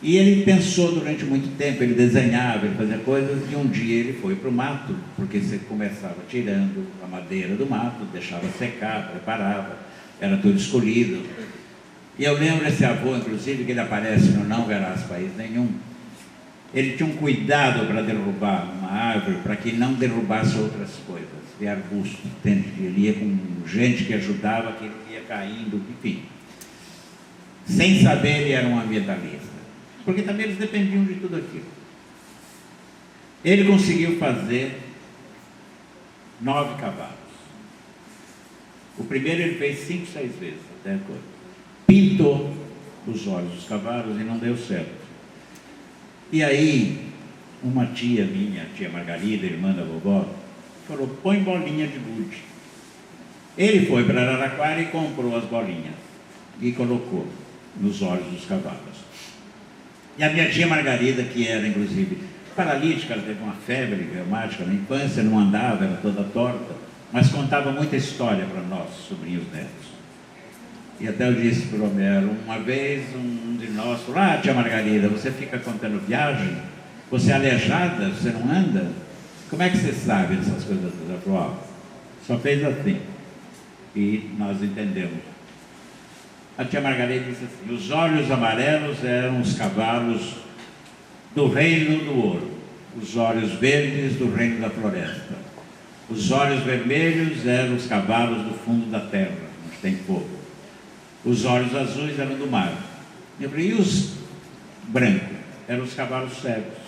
S2: E ele pensou durante muito tempo, ele desenhava, ele fazia coisas, e um dia ele foi para o mato, porque você começava tirando a madeira do mato, deixava secar, preparava, era tudo escolhido. E eu lembro desse avô, inclusive, que ele aparece no Não Verás País Nenhum. Ele tinha um cuidado para derrubar uma árvore, para que não derrubasse outras coisas, de arbusto. Ele ia com gente que ajudava, que ele ia caindo, enfim. Sem saber, ele era um ambientalista. Porque também eles dependiam de tudo aquilo. Ele conseguiu fazer 9 cavalos. O primeiro ele fez 5, 6 vezes, até agora. Pintou os olhos dos cavalos e não deu certo. E aí, uma tia minha, tia Margarida, irmã da vovó, falou, põe bolinha de gude. Ele foi para Araraquara e comprou as bolinhas e colocou nos olhos dos cavalos. E a minha tia Margarida, que era inclusive paralítica, ela teve uma febre reumática na infância, não andava, era toda torta, mas contava muita história para nós, sobrinhos netos. E até eu disse para o Homero, uma vez um de nós falou, tia Margarida, você fica contando viagem? Você é aleijada? Você não anda? Como é que você sabe dessas coisas? Ela falou, só fez assim. E nós entendemos. A tia Margarida disse assim, os olhos amarelos eram os cavalos do reino do ouro, os olhos verdes do reino da floresta, os olhos vermelhos eram os cavalos do fundo da terra, onde tem fogo. Os olhos azuis eram do mar. Eu falei, e os brancos? Eram os cavalos cegos.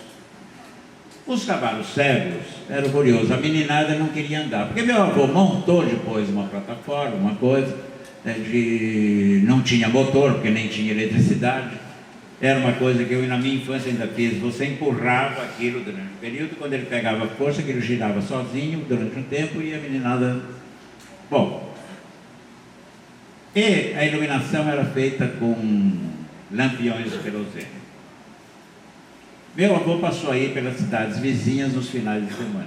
S2: Os cavalos cegos eram curiosos. A meninada não queria andar. Porque meu avô montou depois uma plataforma, uma coisa, não tinha motor, porque nem tinha eletricidade. Era uma coisa que eu na minha infância ainda fiz. Você empurrava aquilo durante um período, quando ele pegava força, aquilo girava sozinho durante um tempo e a meninada... Bom... E a iluminação era feita com lampiões de querosene. Meu avô passou aí pelas cidades vizinhas nos finais de semana.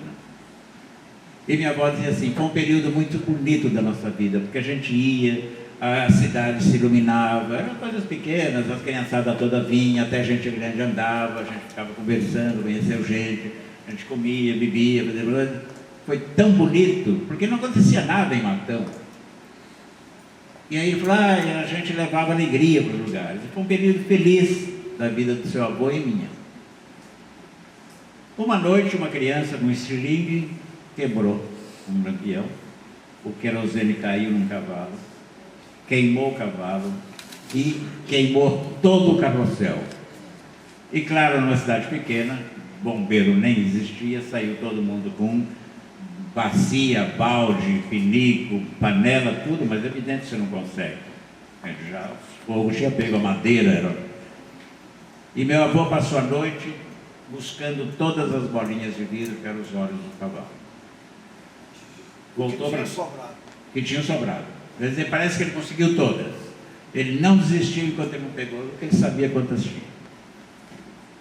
S2: E minha avó dizia assim, foi um período muito bonito da nossa vida, porque a gente ia, a cidade se iluminava, eram coisas pequenas, as criançadas todas vinham, até gente grande andava, a gente ficava conversando, conheceu gente, a gente comia, bebia, foi tão bonito, porque não acontecia nada em Matão. E aí ele falou, a gente levava alegria para os lugares. Foi um período feliz da vida do seu avô e minha. Uma noite, uma criança com um estilingue quebrou um lampião. O querosene caiu num cavalo, queimou o cavalo e queimou todo o carrossel. E claro, numa cidade pequena, bombeiro nem existia, saiu todo mundo com bacia, balde, pinico, panela, tudo, mas é evidente que você não consegue. Já o fogo tinha pego a madeira. E meu avô passou a noite buscando todas as bolinhas de vidro que eram os olhos do cavalo. Voltou para... Que tinham sobrado. Quer dizer, parece que ele conseguiu todas. Ele não desistiu enquanto ele não pegou, porque ele sabia quantas tinha.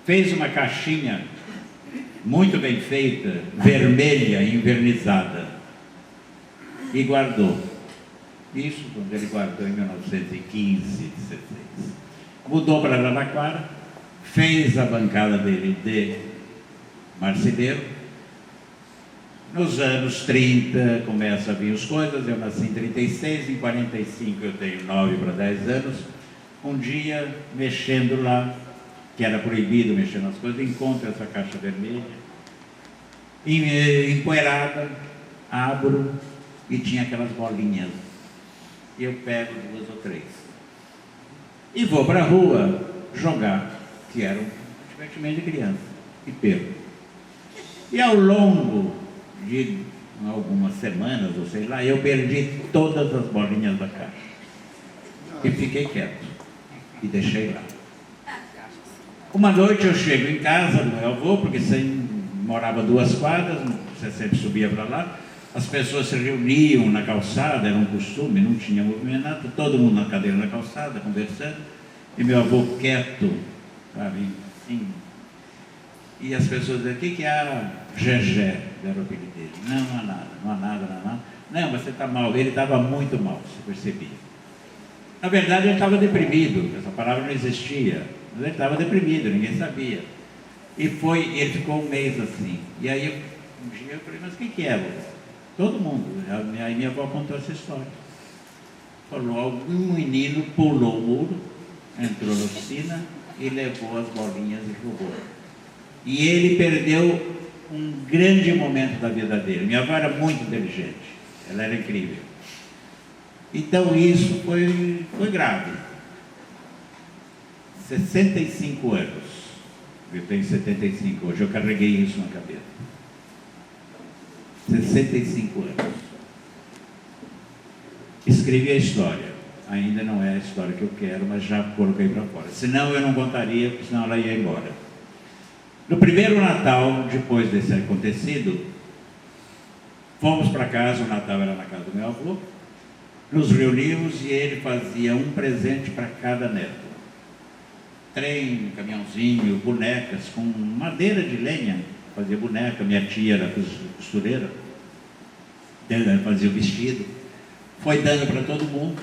S2: Fez uma caixinha muito bem feita, vermelha, envernizada, e guardou. Isso quando ele guardou em 1915, 16. Mudou para Araraquara, fez a bancada dele de marceneiro. Nos anos 30 começa a vir as coisas, eu nasci em 36, em 45 eu tenho 9 para 10 anos. Um dia, mexendo lá, que era proibido mexer nas coisas, encontro essa caixa vermelha, empoeirada, abro e tinha aquelas bolinhas. E eu pego 2 ou 3. E vou para a rua jogar, que era um divertimento de criança, e perco. E ao longo de algumas semanas, ou sei lá, eu perdi todas as bolinhas da caixa. E fiquei quieto. E deixei lá. Uma noite eu chego em casa do meu avô, porque morava 2 quadras, você sempre subia para lá, as pessoas se reuniam na calçada, era um costume, não tinha movimento, todo mundo na cadeira na calçada, conversando. E meu avô quieto, sabe, assim. E as pessoas diziam, o que era Gegé, era o apelido dele? Não há nada, não há nada, não há nada. Não, você está mal. Ele estava muito mal, você percebia. Na verdade, ele estava deprimido, essa palavra não existia. Mas ele estava deprimido, ninguém sabia. E ele ficou um mês assim. E aí, um dia eu falei, mas o que é, vô? Todo mundo. Aí minha avó contou essa história. Falou, algum menino pulou o muro, entrou na oficina e levou as bolinhas e jogou. E ele perdeu um grande momento da vida dele. Minha avó era muito inteligente, ela era incrível. Então isso foi grave. 65 anos. Eu tenho 75 hoje, eu carreguei isso na cabeça. 65 anos. Escrevi a história. Ainda não é a história que eu quero, mas já coloquei para fora. Senão eu não contaria, porque senão ela ia embora. No primeiro Natal, depois desse acontecido, fomos para casa, o Natal era na casa do meu avô, nos reunimos e ele fazia um presente para cada neto. Trem, caminhãozinho, bonecas com madeira de lenha, fazia boneca, minha tia era costureira, ela fazia o vestido, foi dando para todo mundo.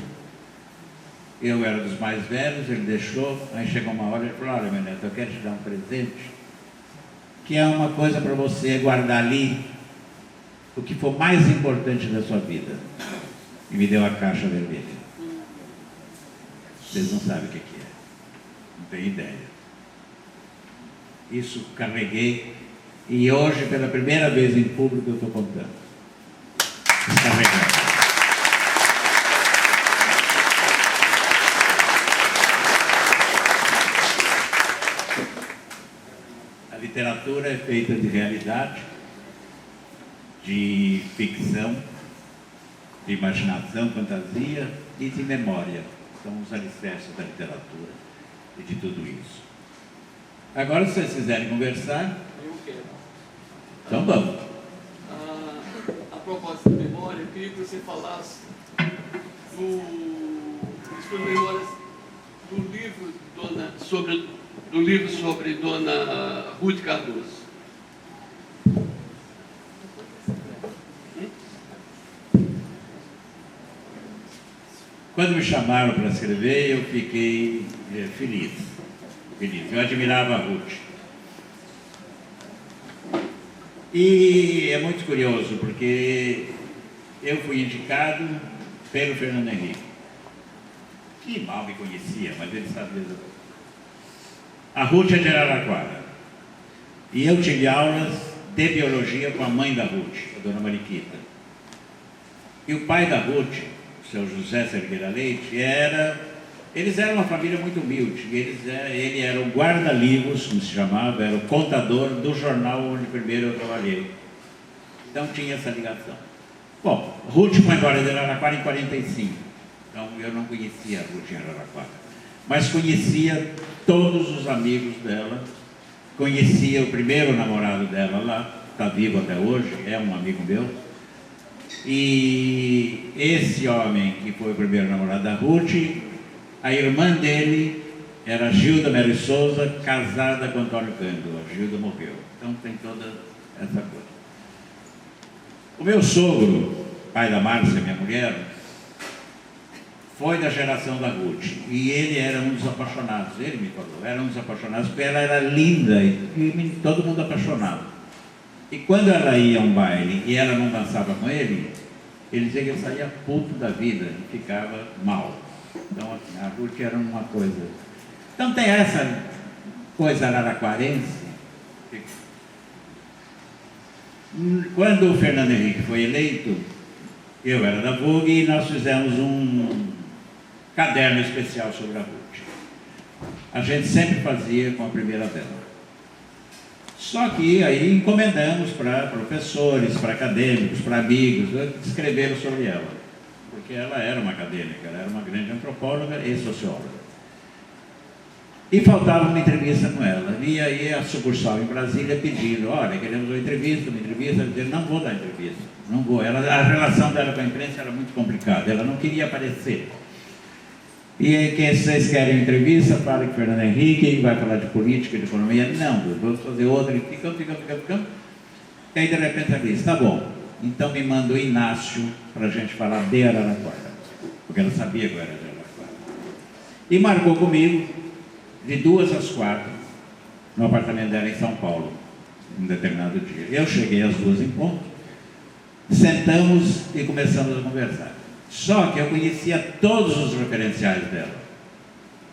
S2: Eu era dos mais velhos, ele deixou, aí chegou uma hora e ele falou, olha meu neto, eu quero te dar um presente, que é uma coisa para você guardar ali, o que for mais importante da sua vida. E me deu a caixa vermelha. Vocês não sabem o que é. Não tem ideia. Isso carreguei e hoje, pela primeira vez em público, eu estou contando. Descarregando. A literatura é feita de realidade, de ficção, de imaginação, fantasia e de memória. São os alicerces da literatura e de tudo isso. Agora, se vocês quiserem conversar...
S4: Eu quero.
S2: Então vamos.
S4: A propósito de memória, eu queria que você falasse das suas memórias do livro sobre Dona Ruth Cardoso.
S2: Quando me chamaram para escrever, eu fiquei feliz. Eu admirava a Ruth. E é muito curioso, porque eu fui indicado pelo Fernando Henrique, que mal me conhecia, mas ele sabia. A Ruth é de Araraquara. E eu tive aulas de biologia com a mãe da Ruth, a dona Mariquita. E o pai da Ruth, o seu José Cerqueira Leite, eles eram uma família muito humilde. Ele era o guarda-livros, como se chamava, era o contador do jornal onde primeiro eu trabalhei. Então tinha essa ligação. Bom, Ruth foi embora de Araraquara em 45. Então eu não conhecia a Ruth em Araraquara. Mas conhecia todos os amigos dela. Conhecia o primeiro namorado dela lá, está vivo até hoje, é um amigo meu. E esse homem que foi o primeiro namorado da Ruth, a irmã dele era Gilda Melo Souza, casada com Antônio Cândido. A Gilda morreu. Então tem toda essa coisa. O meu sogro, pai da Márcia, minha mulher, foi da geração da Ruth. E ele era um dos apaixonados. Ele me falou, era um dos apaixonados, porque ela era linda e todo mundo apaixonado. E quando ela ia a um baile e ela não dançava com ele, ele dizia que ele saía puto da vida e ficava mal. Então, assim, a Ruth era uma coisa. Então, tem essa coisa araraquarense. Quando o Fernando Henrique foi eleito, eu era da Vogue e nós fizemos um caderno especial sobre a Ruth. A gente sempre fazia com a primeira dela. Só que aí encomendamos para professores, para acadêmicos, para amigos, escreveram sobre ela. Porque ela era uma acadêmica, ela era uma grande antropóloga e socióloga. E faltava uma entrevista com ela. E aí a sucursal em Brasília pedindo, olha, queremos uma entrevista. Ela dizia, não vou dar entrevista, não vou. A relação dela com a imprensa era muito complicada, ela não queria aparecer. E aí, que vocês querem entrevista, fala com o Fernando Henrique, vai falar de política, de economia. Não, vamos fazer outra. E ficamos. E aí, de repente, ela disse, tá bom, então me manda o Inácio para a gente falar de Araraquara. Porque ela sabia que eu era de Araraquara. E marcou comigo, de 2 às 4, no apartamento dela em São Paulo, um determinado dia. Eu cheguei às 2 em ponto, sentamos e começamos a conversar. Só que eu conhecia todos os referenciais dela.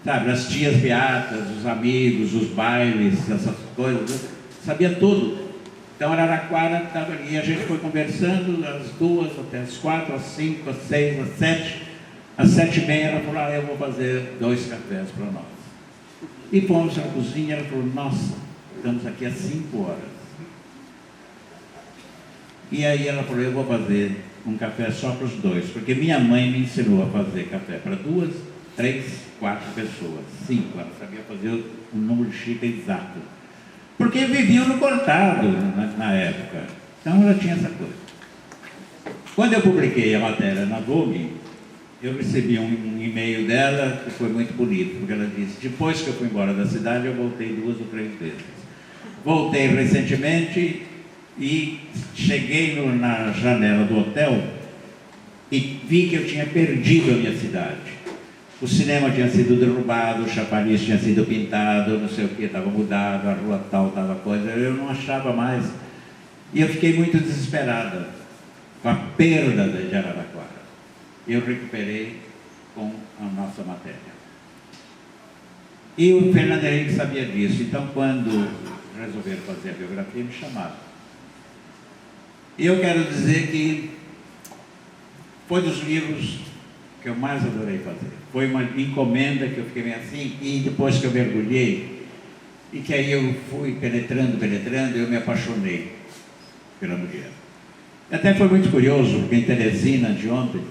S2: Sabe, as tias beatas, os amigos, os bailes, essas coisas, sabia tudo. Então Araraquara estava ali, a gente foi conversando, às 2, até às 4, às 5, às 6, às 7, às 7h30 ela falou, eu vou fazer 2 cafés para nós. E fomos na cozinha, ela falou, nossa, estamos aqui há 5 horas. E aí ela falou, eu vou fazer um café só para os 2, porque minha mãe me ensinou a fazer café para 2, 3, 4 pessoas, 5, ela sabia fazer o número de xícara exato. Porque viviam no cortado na época, então ela tinha essa coisa. Quando eu publiquei a matéria na Vogue, eu recebi um e-mail dela que foi muito bonito, porque ela disse, depois que eu fui embora da cidade, eu voltei 2 ou 3 vezes. Voltei recentemente e cheguei na janela do hotel e vi que eu tinha perdido a minha cidade. O cinema tinha sido derrubado, o chafariz tinha sido pintado, não sei o que, estava mudado, a rua tal, estava coisa, eu não achava mais. E eu fiquei muito desesperada com a perda de Araraquara. Eu recuperei com a nossa matéria. E o Fernando Henrique sabia disso, então quando resolveram fazer a biografia, me chamaram. E eu quero dizer que foi dos livros que eu mais adorei fazer. Foi uma encomenda que eu fiquei meio assim, e depois que eu mergulhei, e que aí eu fui penetrando, eu me apaixonei pela mulher. Até foi muito curioso, porque em Teresina, de ontem,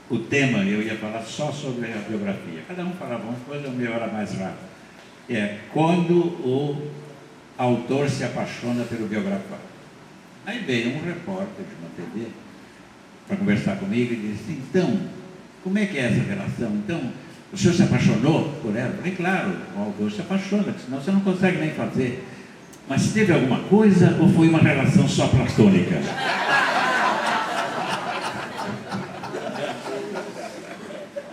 S2: o tema, eu ia falar só sobre a biografia. Cada um falava uma coisa, o meu era mais rápido. Quando o autor se apaixona pelo biografado. Aí veio um repórter de uma TV para conversar comigo e disse, então, como é que é essa relação? Então, o senhor se apaixonou por ela? Eu falei, claro, o autor se apaixona, senão você não consegue nem fazer. Mas teve alguma coisa ou foi uma relação só platônica?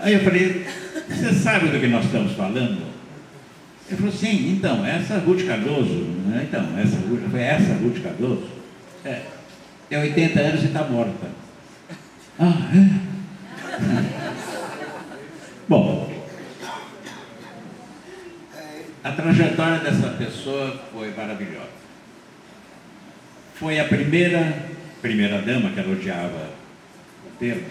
S2: Aí eu falei, você sabe do que nós estamos falando? Ele falou, sim, então, essa Ruth Cardoso, né? Então, foi essa Ruth Cardoso? Tem 80 anos e está morta. Ah, é? Bom, a trajetória dessa pessoa foi maravilhosa. Foi a primeira dama, que ela odiava o termo,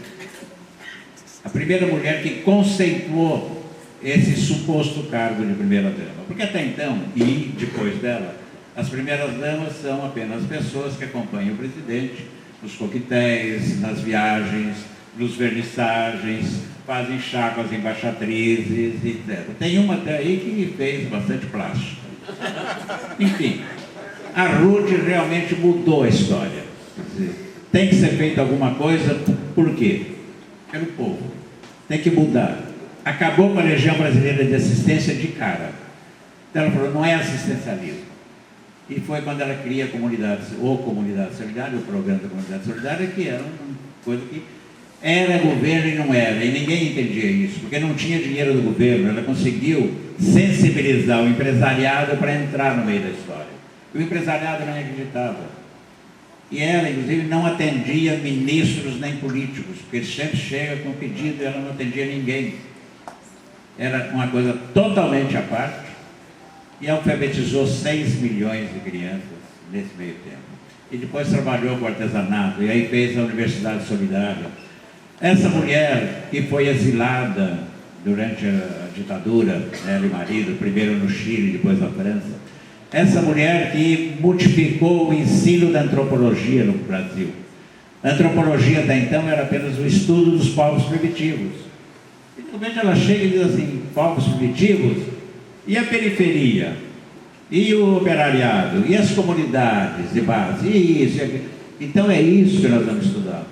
S2: a primeira mulher que conceituou esse suposto cargo de primeira dama. Porque até então, e depois dela, as primeiras damas são apenas pessoas que acompanham o presidente nos coquetéis, nas viagens, nos vernissagens, fazem chá com as embaixatrizes, etc. Tem uma até aí que fez bastante plástico. Enfim, a Ruth realmente mudou a história. Quer dizer, tem que ser feita alguma coisa, por quê? Pelo povo. Tem que mudar. Acabou com a Legião Brasileira de Assistência de cara. Então ela falou, não é assistencialismo. E foi quando ela cria a Comunidade Solidária, o programa da Comunidade Solidária, que era uma coisa que era governo e não era, e ninguém entendia isso, porque não tinha dinheiro do governo. Ela conseguiu sensibilizar o empresariado para entrar no meio da história. O empresariado não acreditava. E ela, inclusive, não atendia ministros nem políticos, porque eles sempre chegam com pedido e ela não atendia ninguém. Era uma coisa totalmente à parte. E alfabetizou 6 milhões de crianças nesse meio tempo. E depois trabalhou com artesanato, e aí fez a Universidade Solidária. Essa mulher que foi exilada durante a ditadura, ela e o marido, primeiro no Chile, depois na França. Essa mulher que multiplicou o ensino da antropologia no Brasil. A antropologia até então era apenas o estudo dos povos primitivos. E de repente ela chega e diz assim, povos primitivos? E a periferia? E o operariado? E as comunidades de base? E isso? Então é isso que nós vamos estudar.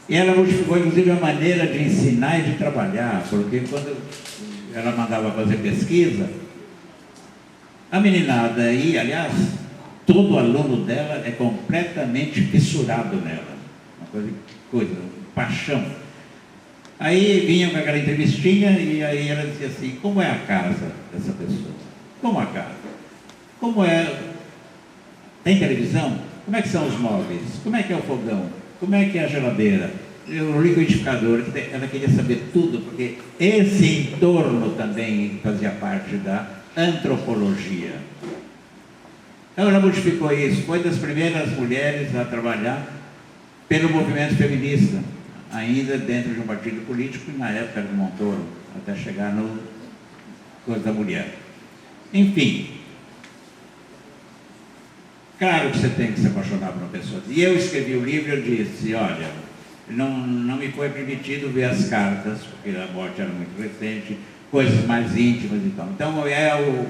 S2: E ela modificou, inclusive, a maneira de ensinar e de trabalhar, porque quando ela mandava fazer pesquisa, a meninada aí, aliás, todo aluno dela é completamente fissurado nela. Uma coisa, paixão. Aí vinham com aquela entrevistinha e aí ela dizia assim, como é a casa dessa pessoa? Como a casa? Como é? Tem televisão? Como é que são os móveis? Como é que é o fogão? Como é que é a geladeira? O liquidificador? Ela queria saber tudo, porque esse entorno também fazia parte da antropologia. Então ela modificou isso, foi das primeiras mulheres a trabalhar pelo movimento feminista, ainda dentro de um partido político, e na época do Montoro, até chegar no coisa da mulher. Enfim, claro que você tem que se apaixonar por uma pessoa. E eu escrevi o livro e eu disse, olha, não me foi permitido ver as cartas, porque a morte era muito recente, coisas mais íntimas e tal. Então é o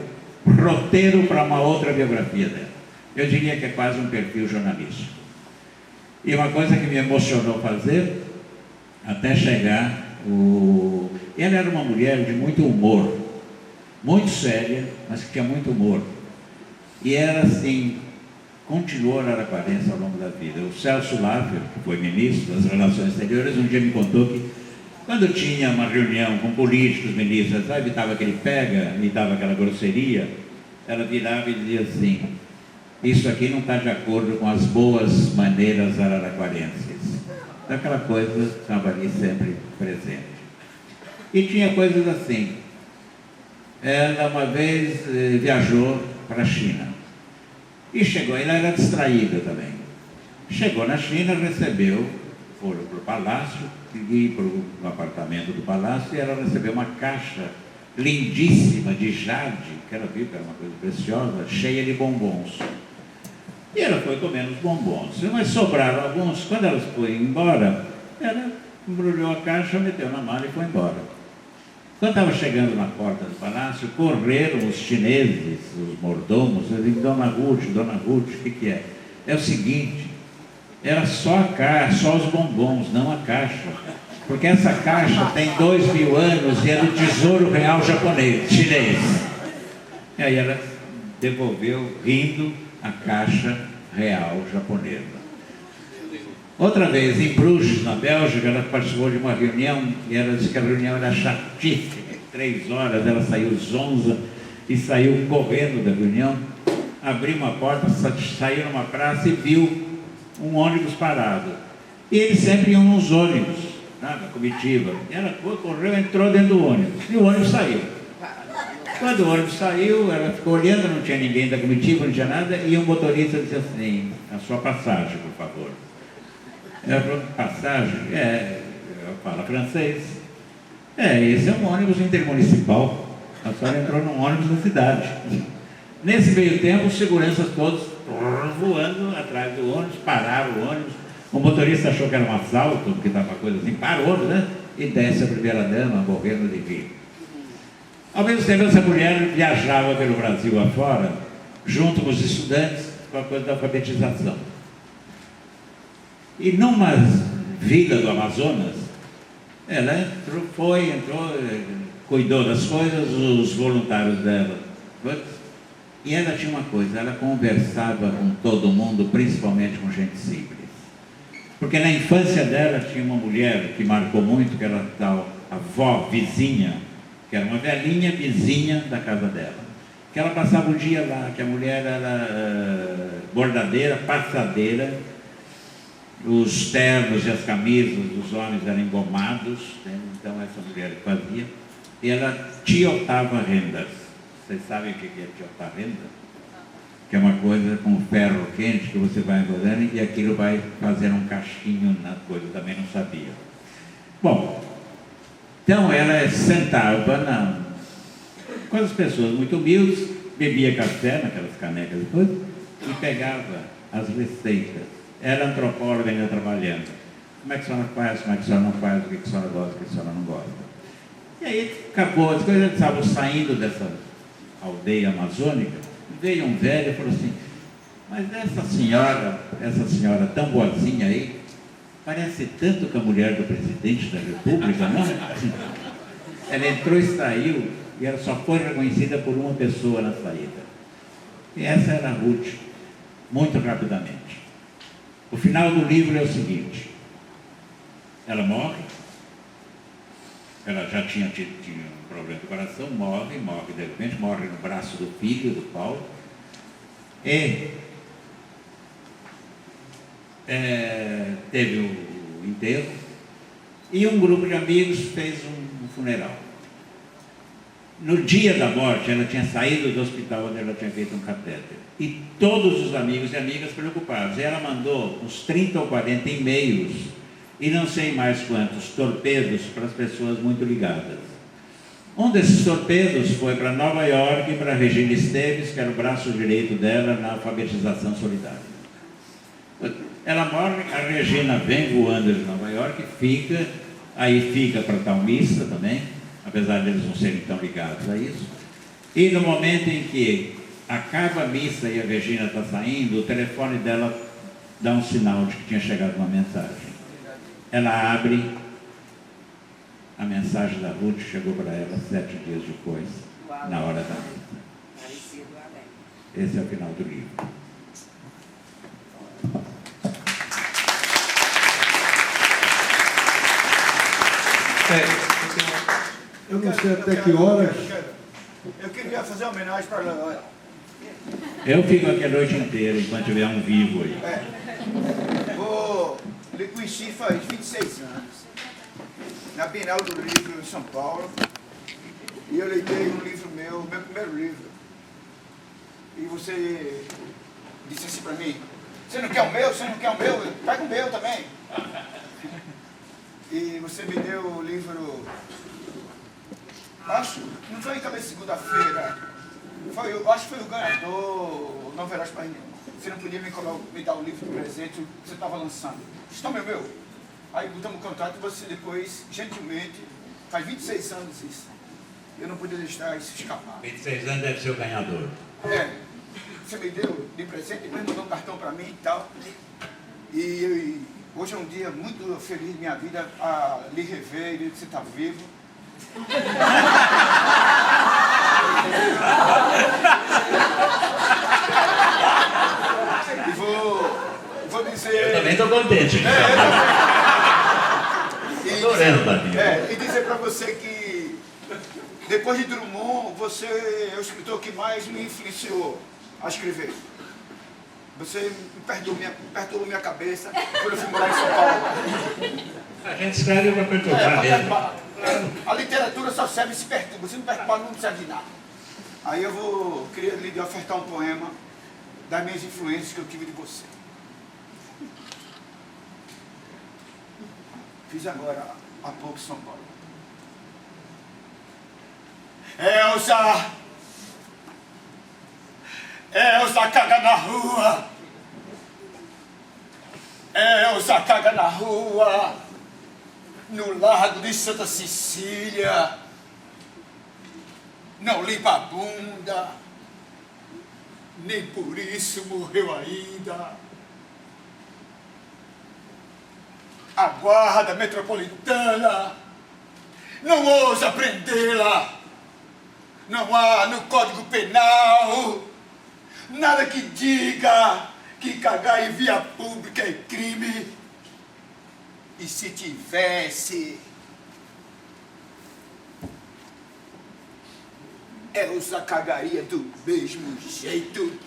S2: roteiro para uma outra biografia dela. Eu diria que é quase um perfil jornalístico. E uma coisa que me emocionou fazer, até chegar Ela era uma mulher de muito humor, muito séria, mas que tinha muito humor. E ela, assim, continuou na Araraquarense ao longo da vida. O Celso Laffer, que foi ministro das Relações Exteriores, um dia me contou que quando tinha uma reunião com políticos, ministros, evitava aquele pega, evitava aquela grosseria, ela virava e dizia assim, isso aqui não está de acordo com as boas maneiras araraquarenses. Aquela coisa estava ali sempre presente. E tinha coisas assim. Ela uma vez viajou para a China. E chegou, ela era distraída também. Chegou na China, recebeu, foram para o palácio, e para o apartamento do palácio, e ela recebeu uma caixa lindíssima de jade, que ela viu que era uma coisa preciosa, cheia de bombons. E ela foi comendo os bombons, mas sobraram alguns. Quando ela foi embora, ela embrulhou a caixa, meteu na mala e foi embora. Quando estava chegando na porta do palácio, correram os chineses, os mordomos, eu digo, Dona Ruth, o que é? É o seguinte, era só a caixa, só os bombons, não a caixa. Porque essa caixa tem 2000 anos e é do Tesouro Real japonês, chinês. E aí ela devolveu, rindo, a caixa real japonesa. Outra vez, em Bruges, na Bélgica, ela participou de uma reunião e ela disse que a reunião era chatíssima. 3 horas, ela saiu zonza e saiu correndo da reunião, abriu uma porta, saiu numa praça e viu um ônibus parado. E eles sempre iam nos ônibus, na comitiva. E ela correu, entrou dentro do ônibus e o ônibus saiu. Quando o ônibus saiu, ela ficou olhando, não tinha ninguém da comitiva, não tinha nada, e um motorista disse assim, a sua passagem, por favor. Ela falou, passagem? Fala francês. Esse é um ônibus intermunicipal. A senhora entrou num ônibus da cidade. Nesse meio tempo, os seguranças todos voando atrás do ônibus, pararam o ônibus. O motorista achou que era um assalto, porque estava uma coisa assim, parou, né? E desce a primeira-dama, morrendo de rir. Ao mesmo tempo, essa mulher viajava pelo Brasil afora, junto com os estudantes, com a coisa da alfabetização. E numa vila do Amazonas, ela entrou, cuidou das coisas, os voluntários dela. E ela tinha uma coisa, ela conversava com todo mundo, principalmente com gente simples. Porque na infância dela tinha uma mulher que marcou muito, que era a tal avó vizinha, que era uma velhinha vizinha da casa dela. Que ela passava o dia lá, que a mulher era bordadeira, passadeira, os ternos e as camisas dos homens eram engomados, então essa mulher fazia, e ela tiotava rendas. Vocês sabem o que é tiotar renda? Que é uma coisa com ferro quente que você vai enrolando e aquilo vai fazer um cachinho na coisa, eu também não sabia. Bom, então ela sentava com as pessoas muito humildes, bebia café naquelas canecas depois e pegava as receitas. Era antropóloga ainda trabalhando. Como é que a senhora faz, como é que a senhora não faz, o que a senhora gosta, o que a senhora não gosta. E aí acabou, as coisas estavam saindo dessa aldeia amazônica, veio um velho e falou assim, mas essa senhora tão boazinha aí, Parece tanto com a mulher do presidente da República, não? Ela entrou e saiu, e ela só foi reconhecida por uma pessoa na saída. E essa era a Ruth, muito rapidamente. O final do livro é o seguinte: ela morre, ela já tinha um problema do coração, morre de repente, morre no braço do filho, do Paulo, e teve o enterro, e um grupo de amigos fez um funeral. No dia da morte, ela tinha saído do hospital onde ela tinha feito um catéter, e todos os amigos e amigas preocupados. E ela mandou uns 30 ou 40 e-mails, e não sei mais quantos torpedos para as pessoas muito ligadas. Um desses torpedos foi para Nova York, para a Regina Esteves, que era o braço direito dela na alfabetização solidária. Ela morre, a Regina vem voando de Nova York, fica para tal missa também, apesar de eles não serem tão ligados a isso. E no momento em que acaba a missa e a Regina está saindo, o telefone dela dá um sinal de que tinha chegado uma mensagem. Ela abre, a mensagem da Ruth chegou para ela 7 dias depois, na hora da missa. Esse é o final do livro.
S1: Eu não sei até que horas.
S3: Eu queria fazer uma homenagem para ela.
S2: Eu fico aqui a noite inteira, enquanto tiver um vivo aí.
S3: Eu conheci faz 26 anos, na Bienal do Livro em São Paulo, e eu lhe dei um livro meu primeiro livro. E você disse assim para mim: você não quer o meu? Você não quer o meu? Pega o meu também. E você me deu o livro, acho, não foi em segunda-feira, acho que foi o ganhador, Não Verás Paz Nenhuma. Você não podia me dar o livro de presente que você estava lançando. Toma meu. Aí botamos contato e você depois, gentilmente, faz 26 anos isso. Eu não podia deixar isso escapar.
S2: 26 anos deve ser o ganhador.
S3: Você me deu de presente, depois mandou um cartão para mim e tal. E hoje é um dia muito feliz na minha vida, a lhe rever e você está vivo. E vou dizer...
S2: Eu também estou contente. Adorando, Davi.
S3: E dizer para você que, depois de Drummond, você é o escritor que mais me influenciou a escrever. Você me perturbou minha cabeça quando eu fui morar em São Paulo.
S2: A gente escreve para perturbar mesmo.
S3: A literatura só serve se perturba. Se não perturbar, não serve de nada. Aí queria lhe ofertar um poema das minhas influências que eu tive de você. Fiz agora, há pouco, em São Paulo. Elza caga na rua. Elza caga na rua. No Largo de Santa Cecília. Não limpa a bunda. Nem por isso morreu ainda. A guarda metropolitana não ousa prendê-la. Não há no Código Penal nada que diga que cagar em via pública é crime. E se tivesse, Elza cagaria do mesmo jeito.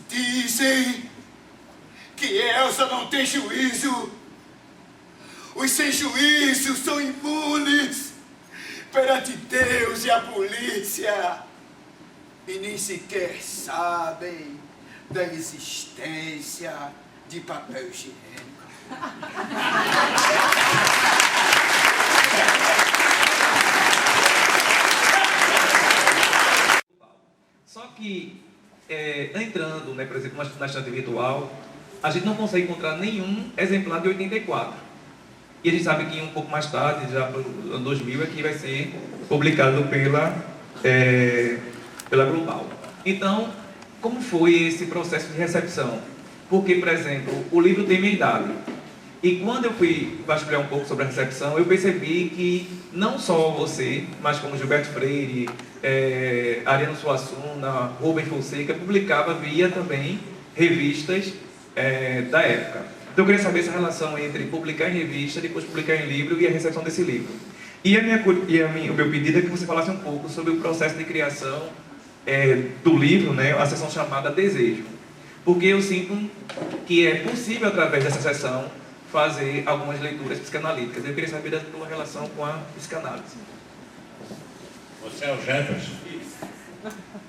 S3: Dizem que Elza não tem juízo. Os sem juízo são imunes perante Deus e a polícia. E nem sequer sabem da existência de papel higiênico.
S5: Só que, entrando, por exemplo, na estante virtual, a gente não consegue encontrar nenhum exemplar de 84. E a gente sabe que um pouco mais tarde, já no ano 2000, é que vai ser publicado pela pela Global. Então, como foi esse processo de recepção? Porque, por exemplo, o livro tem minha idade. E quando eu fui vasculhar um pouco sobre a recepção, eu percebi que não só você, mas como Gilberto Freire, Ariano Suassuna, Rubens Fonseca, publicava via também revistas da época. Então eu queria saber essa relação entre publicar em revista, depois publicar em livro e a recepção desse livro. E o meu pedido é que você falasse um pouco sobre o processo de criação do livro, né, a sessão chamada Desejo. Porque eu sinto que é possível, através dessa sessão, fazer algumas leituras psicanalíticas. Eu queria saber da tua relação com a psicanálise.
S2: Você é o Jefferson?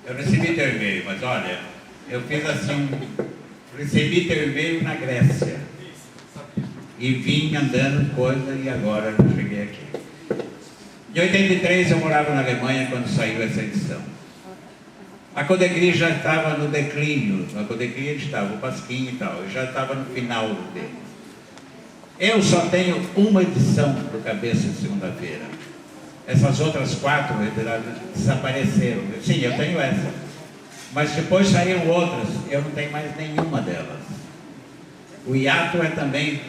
S2: Eu recebi teu e-mail, mas olha, eu fiz assim, recebi teu e-mail na Grécia. E vim andando coisa e agora eu cheguei aqui. Em 83 eu morava na Alemanha quando saiu essa edição. A Codegri já estava no declínio, a Codegri estava, o Pasquim e tal, já estava no final dele. Eu só tenho uma edição do Cabeça de Segunda-feira. Essas outras 4 desapareceram. Sim, eu tenho essa. Mas depois saíram outras, eu não tenho mais nenhuma delas. O hiato é também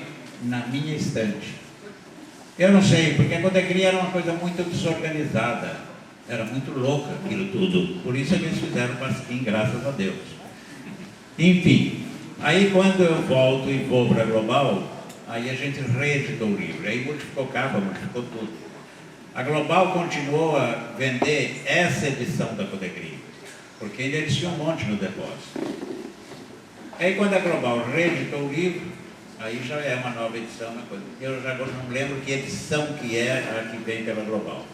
S2: na minha estante. Eu não sei, porque a Codegri era uma coisa muito desorganizada. Era muito louca aquilo tudo. Por isso eles fizeram o Pasquim, graças a Deus. Enfim, aí quando eu volto e vou para a Global, aí a gente reeditou o livro. Aí modificou capa, modificou tudo. A Global continuou a vender essa edição da Codegri, porque ainda eles tinham um monte no depósito. Aí quando a Global reeditou o livro, aí já é uma nova edição, uma coisa. Eu já não lembro que edição que é a que vem pela Global.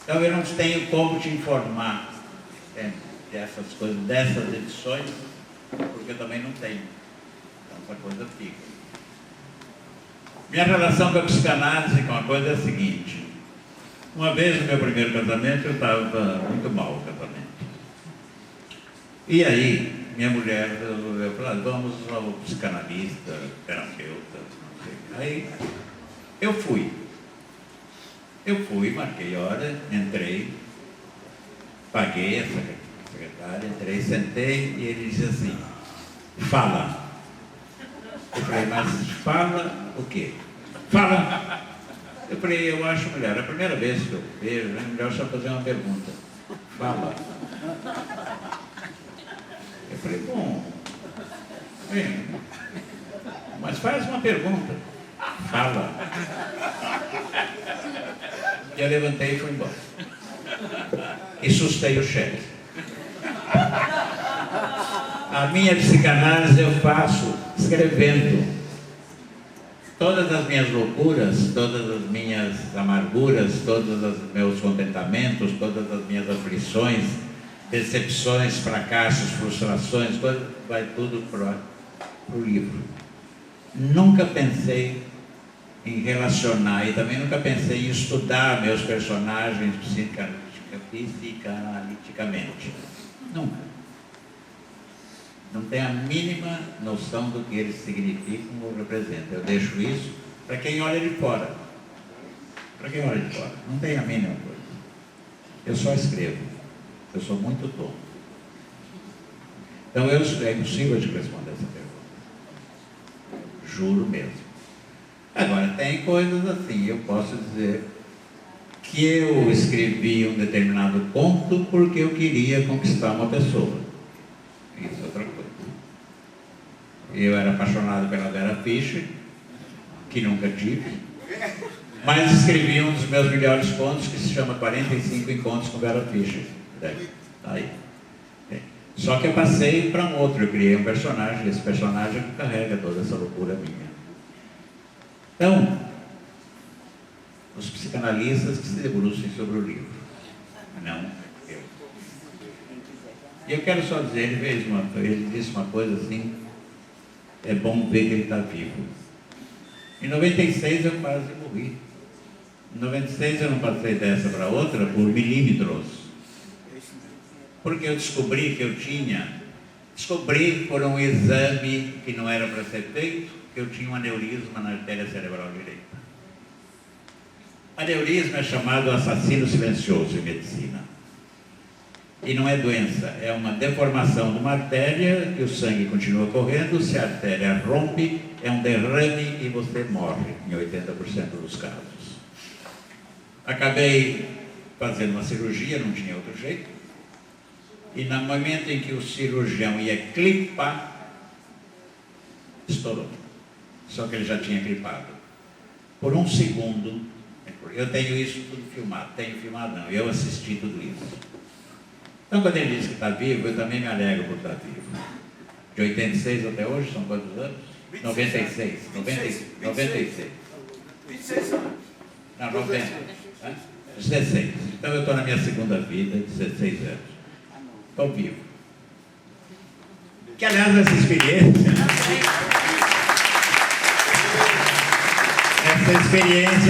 S2: Então eu não tenho como te informar dessas coisas, dessas edições, porque eu também não tenho. Então essa coisa fica. Minha relação com a psicanálise com a coisa é a seguinte. Uma vez no meu primeiro casamento eu estava muito mal o casamento. E aí minha mulher resolveu falar, vamos ao psicanalista, terapeuta, não sei. Aí eu fui. Marquei hora, entrei, paguei a secretária, entrei, sentei e ele disse assim, fala. Eu falei, mas fala o quê? Fala. Eu falei, eu acho melhor, a primeira vez que eu vejo, é melhor só fazer uma pergunta. Fala. Eu falei, bom, bem, mas faz uma pergunta. Fala. E eu levantei e fui embora. E sustei o cheque. A minha psicanálise eu faço escrevendo. Todas as minhas loucuras, todas as minhas amarguras, todos os meus contentamentos, todas as minhas aflições, decepções, fracassos, frustrações, vai tudo para o livro. Nunca pensei em relacionar e também nunca pensei em estudar meus personagens psicanaliticamente. Nunca. Não tenho a mínima noção do que eles significam ou representam. Eu deixo isso para quem olha de fora. Para quem olha de fora. Não tenho a mínima coisa. Eu só escrevo. Eu sou muito tonto. Então é impossível de responder essa pergunta. Juro mesmo. Agora, tem coisas assim, eu posso dizer que eu escrevi um determinado conto porque eu queria conquistar uma pessoa. Isso é outra coisa. Eu era apaixonado pela Vera Fischer, que nunca tive, mas escrevi um dos meus melhores contos que se chama 45 Encontros com Vera Fischer. Aí. Só que eu passei para um outro, eu criei um personagem, esse personagem que carrega toda essa loucura minha. Então, os psicanalistas que se debrucem sobre o livro, não eu. E eu quero só dizer, ele disse uma coisa assim, é bom ver que ele está vivo. Em 96 eu quase morri. Em 96 eu não passei dessa para outra por milímetros. Porque eu descobri que eu descobri por um exame que não era para ser feito, que eu tinha um aneurisma na artéria cerebral direita. Aneurisma é chamado assassino silencioso em medicina. E não é doença, é uma deformação de uma artéria que o sangue continua correndo. Se a artéria rompe, é um derrame e você morre, em 80% dos casos. Acabei fazendo uma cirurgia, não tinha outro jeito. E no momento em que o cirurgião ia clipar, estourou. Só que ele já tinha clipado. Por um segundo, eu tenho isso tudo filmado. Tenho filmado não, eu assisti tudo isso. Então, quando ele diz que está vivo, eu também me alegro por estar vivo. De 86 até hoje, são quantos anos? 96. 96.
S3: 26 anos.
S2: Não, 90. 16. Então, eu estou na minha segunda vida, 16 anos. Estou vivo. Que, aliás, essa experiência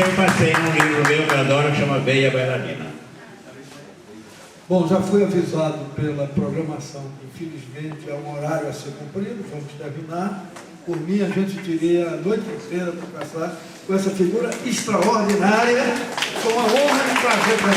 S2: eu passei num livro meu que eu adoro, que chama Veia Bailarina.
S1: Bom, já fui avisado pela programação que, infelizmente, é um horário a ser cumprido, vamos terminar. Por mim, a gente teria a noite inteira para passar com essa figura extraordinária, com a honra e prazer para mim.